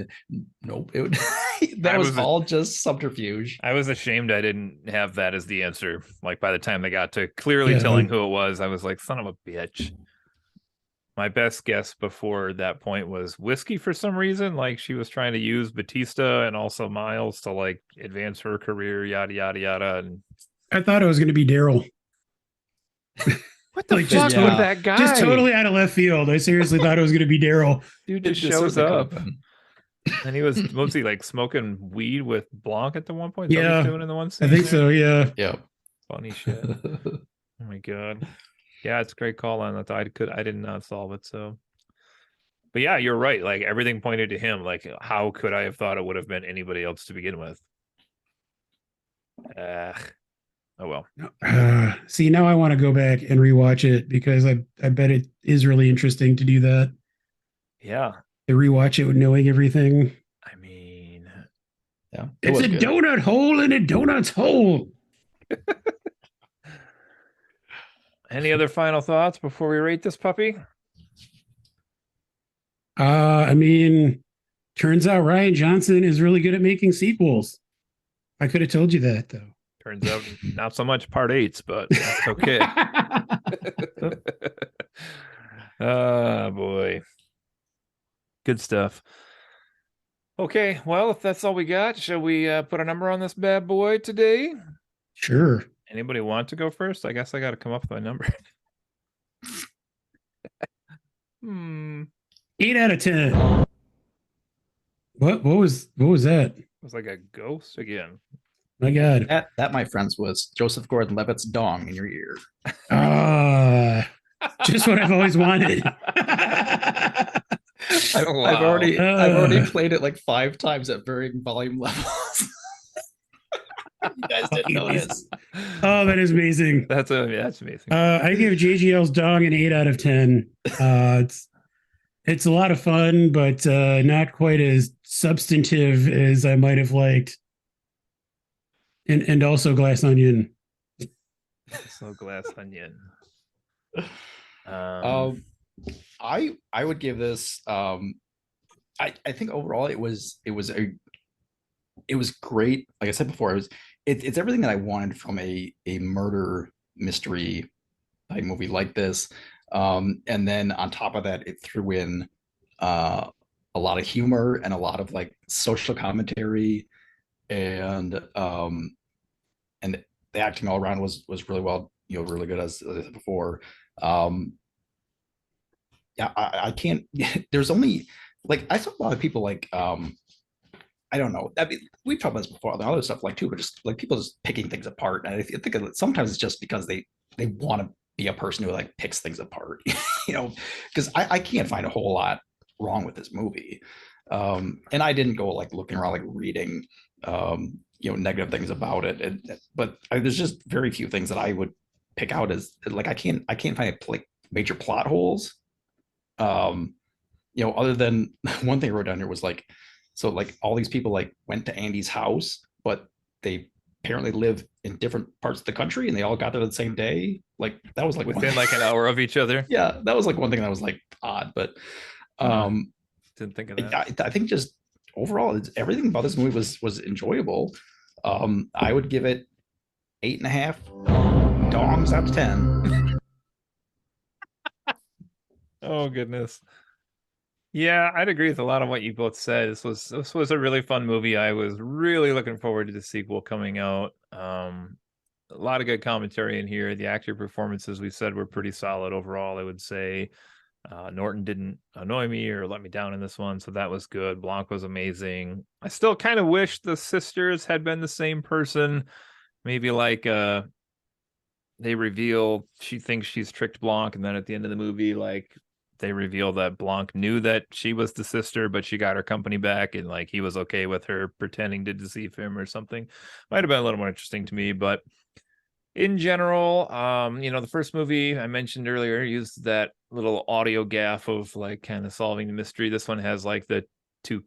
Speaker 3: Nope, that was all just subterfuge.
Speaker 1: I was ashamed I didn't have that as the answer. Like by the time they got to clearly
Speaker 2: Yeah.
Speaker 1: telling who it was, I was like, son of a bitch. My best guess before that point was whiskey for some reason. Like she was trying to use Batista and also Miles to like advance her career, yada yada yada. And
Speaker 2: I thought it was going to be Daryl.
Speaker 1: what the
Speaker 2: Like,
Speaker 1: fuck
Speaker 2: just
Speaker 1: with
Speaker 3: yeah.
Speaker 1: that guy?
Speaker 2: Just totally out of left field. I seriously thought it was going to be Daryl.
Speaker 1: Dude just
Speaker 3: It
Speaker 1: shows
Speaker 3: certainly
Speaker 1: up.
Speaker 3: could have been.
Speaker 1: And he was mostly like smoking weed with Blanc at the one point. Is that what
Speaker 2: Yeah,
Speaker 1: he's doing in the one
Speaker 2: I
Speaker 1: scene
Speaker 2: think
Speaker 1: there?
Speaker 2: so. Yeah.
Speaker 3: Yep.
Speaker 1: Funny shit. Oh my god. Yeah, it's a great call on that. I did not solve it. So, but yeah, you're right. Like everything pointed to him. Like, how could I have thought it would have been anybody else to begin with? Oh well.
Speaker 2: See, now I want to go back and rewatch it because I bet it is really interesting to do that.
Speaker 1: Yeah.
Speaker 2: To rewatch it with knowing everything.
Speaker 1: I mean,
Speaker 3: Yeah,
Speaker 2: It's a
Speaker 3: good.
Speaker 2: donut hole in a donut's hole.
Speaker 1: any other final thoughts before we rate this puppy?
Speaker 2: I mean, turns out Rian Johnson is really good at making sequels. I could have told you that though.
Speaker 1: Turns out not so much part 8s, but that's okay. Oh boy. Good stuff. Okay, well, if that's all we got, shall we put a number on this bad boy today?
Speaker 2: Sure.
Speaker 1: Anybody want to go first? I guess I got to come up with my number.
Speaker 2: 8 out of 10. What was that?
Speaker 1: It was like a ghost again.
Speaker 2: My God.
Speaker 3: That, my friends, was Joseph Gordon-Levitt's dong in your ear.
Speaker 2: Just what I've always wanted.
Speaker 3: I've already played it like 5 times at varying volume levels. You guys didn't notice.
Speaker 2: Oh, that is amazing.
Speaker 1: That's amazing.
Speaker 2: I give JGL's dong an 8 out of 10. It's a lot of fun, but not quite as substantive as I might have liked. And also Glass Onion.
Speaker 1: So Glass Onion.
Speaker 3: I would give this. I think overall it was great. Like I said before, it's everything that I wanted from a murder mystery type movie like this. And then on top of that, it threw in a lot of humor and a lot of like social commentary, and the acting all around was really well, really good, as I said before. Yeah, I can't. There's only like I saw a lot of people like I don't know. I mean, we've talked about this before, the other stuff like too, but just like people just picking things apart. And I think sometimes it's just because they want to be a person who like picks things apart, because I can't find a whole lot wrong with this movie. And I didn't go like looking around like reading negative things about it. But there's just very few things that I would pick out as like I can't find like major plot holes. Other than one thing I wrote down here was like, so like all these people like went to Andy's house, but they apparently live in different parts of the country and they all got there the same day. Like that was like
Speaker 1: within like an hour of each other.
Speaker 3: Yeah, that was like one thing that was like odd, but
Speaker 1: didn't think of that.
Speaker 3: I think just overall everything about this movie was enjoyable. I would give it 8.5 dongs out of 10.
Speaker 1: Oh goodness. Yeah, I'd agree with a lot of what you both said. This was a really fun movie. I was really looking forward to the sequel coming out. A lot of good commentary in here. The actor performances we said were pretty solid overall, I would say. Norton didn't annoy me or let me down in this one, so that was good. Blanc was amazing. I still kind of wish the sisters had been the same person. Maybe like they reveal she thinks she's tricked Blanc, and then at the end of the movie, like they reveal that Blanc knew that she was the sister, but she got her company back, and like he was okay with her pretending to deceive him or something. Might have been a little more interesting to me, but in general, the first movie I mentioned earlier used that little audio gaff of like kind of solving the mystery. This one has like the two,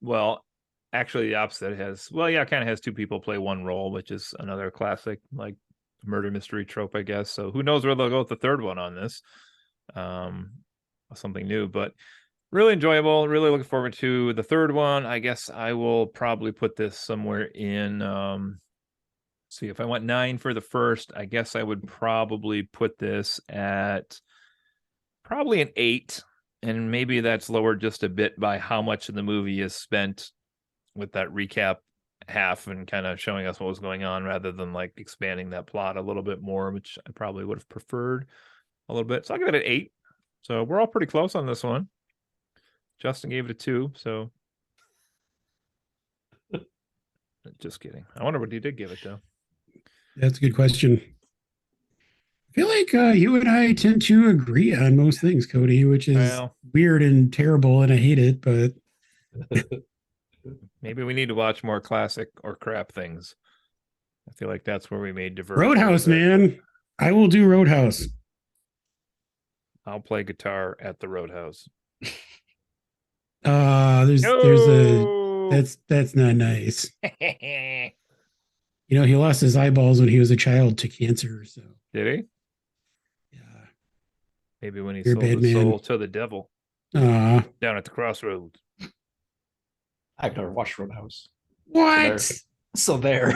Speaker 1: well, actually the opposite. It has, kind of has two people play one role, which is another classic like murder mystery trope, I guess. So who knows where they'll go with the third one on this. Something new, but really enjoyable. Really looking forward to the third one. I guess I will probably put this somewhere in see, if I went 9 for the first, I guess I would probably put this at probably an 8, and maybe that's lowered just a bit by how much of the movie is spent with that recap half and kind of showing us what was going on rather than like expanding that plot a little bit more, which I probably would have preferred a little bit. So I'll give it an 8. So we're all pretty close on this one. Justin gave it a 2, so just kidding. I wonder what he did give it though.
Speaker 2: That's a good question. I feel like you and I tend to agree on most things, Cody, which is weird and terrible, and I hate it, but
Speaker 1: maybe we need to watch more classic or crap things. I feel like that's where we may diverge.
Speaker 2: Roadhouse, man. I will do Roadhouse.
Speaker 1: I'll play guitar at the Roadhouse.
Speaker 2: There's a that's not nice. You know, he lost his eyeballs when he was a child to cancer. So
Speaker 1: did he?
Speaker 2: Yeah.
Speaker 1: Maybe when he sold his soul to the devil. Down at the crossroads.
Speaker 3: I've never watched Roadhouse.
Speaker 2: What?
Speaker 3: So there.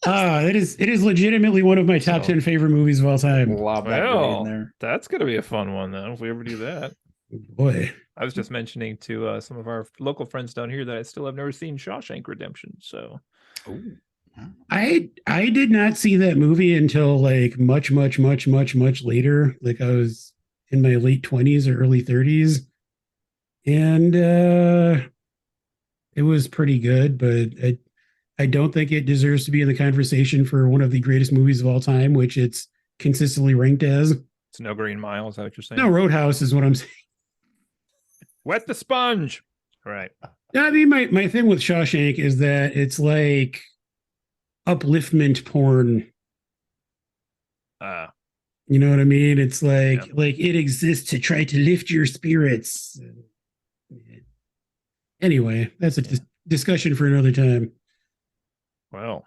Speaker 2: It is legitimately one of my top 10 favorite movies of all time.
Speaker 3: Love that movie in there.
Speaker 1: That's gonna be a fun one then if we ever do that.
Speaker 2: Boy.
Speaker 1: I was just mentioning to some of our local friends down here that I still have never seen Shawshank Redemption. So
Speaker 2: I did not see that movie until like much later. Like I was in my late 20s or early 30s. And it was pretty good, but I don't think it deserves to be in the conversation for one of the greatest movies of all time, which it's consistently ranked as.
Speaker 1: It's No Green Mile, is that what you're saying?
Speaker 2: No, Roadhouse is what I'm saying.
Speaker 1: Wet the sponge. Right.
Speaker 2: I mean, my thing with Shawshank is that it's like upliftment porn. You know what I mean? It's like it exists to try to lift your spirits. Anyway, that's a discussion for another time.
Speaker 1: Well.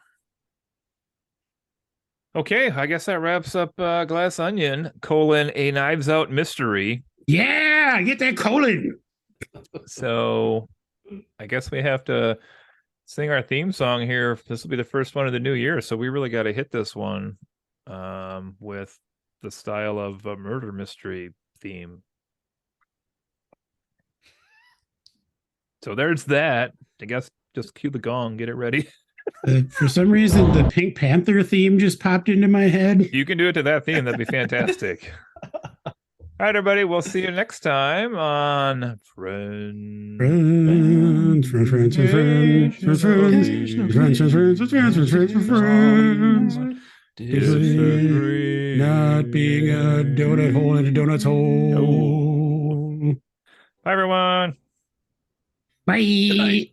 Speaker 1: Okay, I guess that wraps up Glass Onion, A Knives Out Mystery.
Speaker 2: Yeah, get that colon.
Speaker 1: So I guess we have to sing our theme song here. This will be the first one of the new year, so we really got to hit this one with the style of a murder mystery theme. So there's that. I guess just cue the gong, get it ready.
Speaker 2: For some reason, the Pink Panther theme just popped into my head.
Speaker 1: You can do it to that theme. That'd be fantastic. All right, everybody. We'll see you next time on Friends. Disagree.
Speaker 2: Not being a donut hole in a donut's hole.
Speaker 1: Bye, everyone.
Speaker 2: Bye.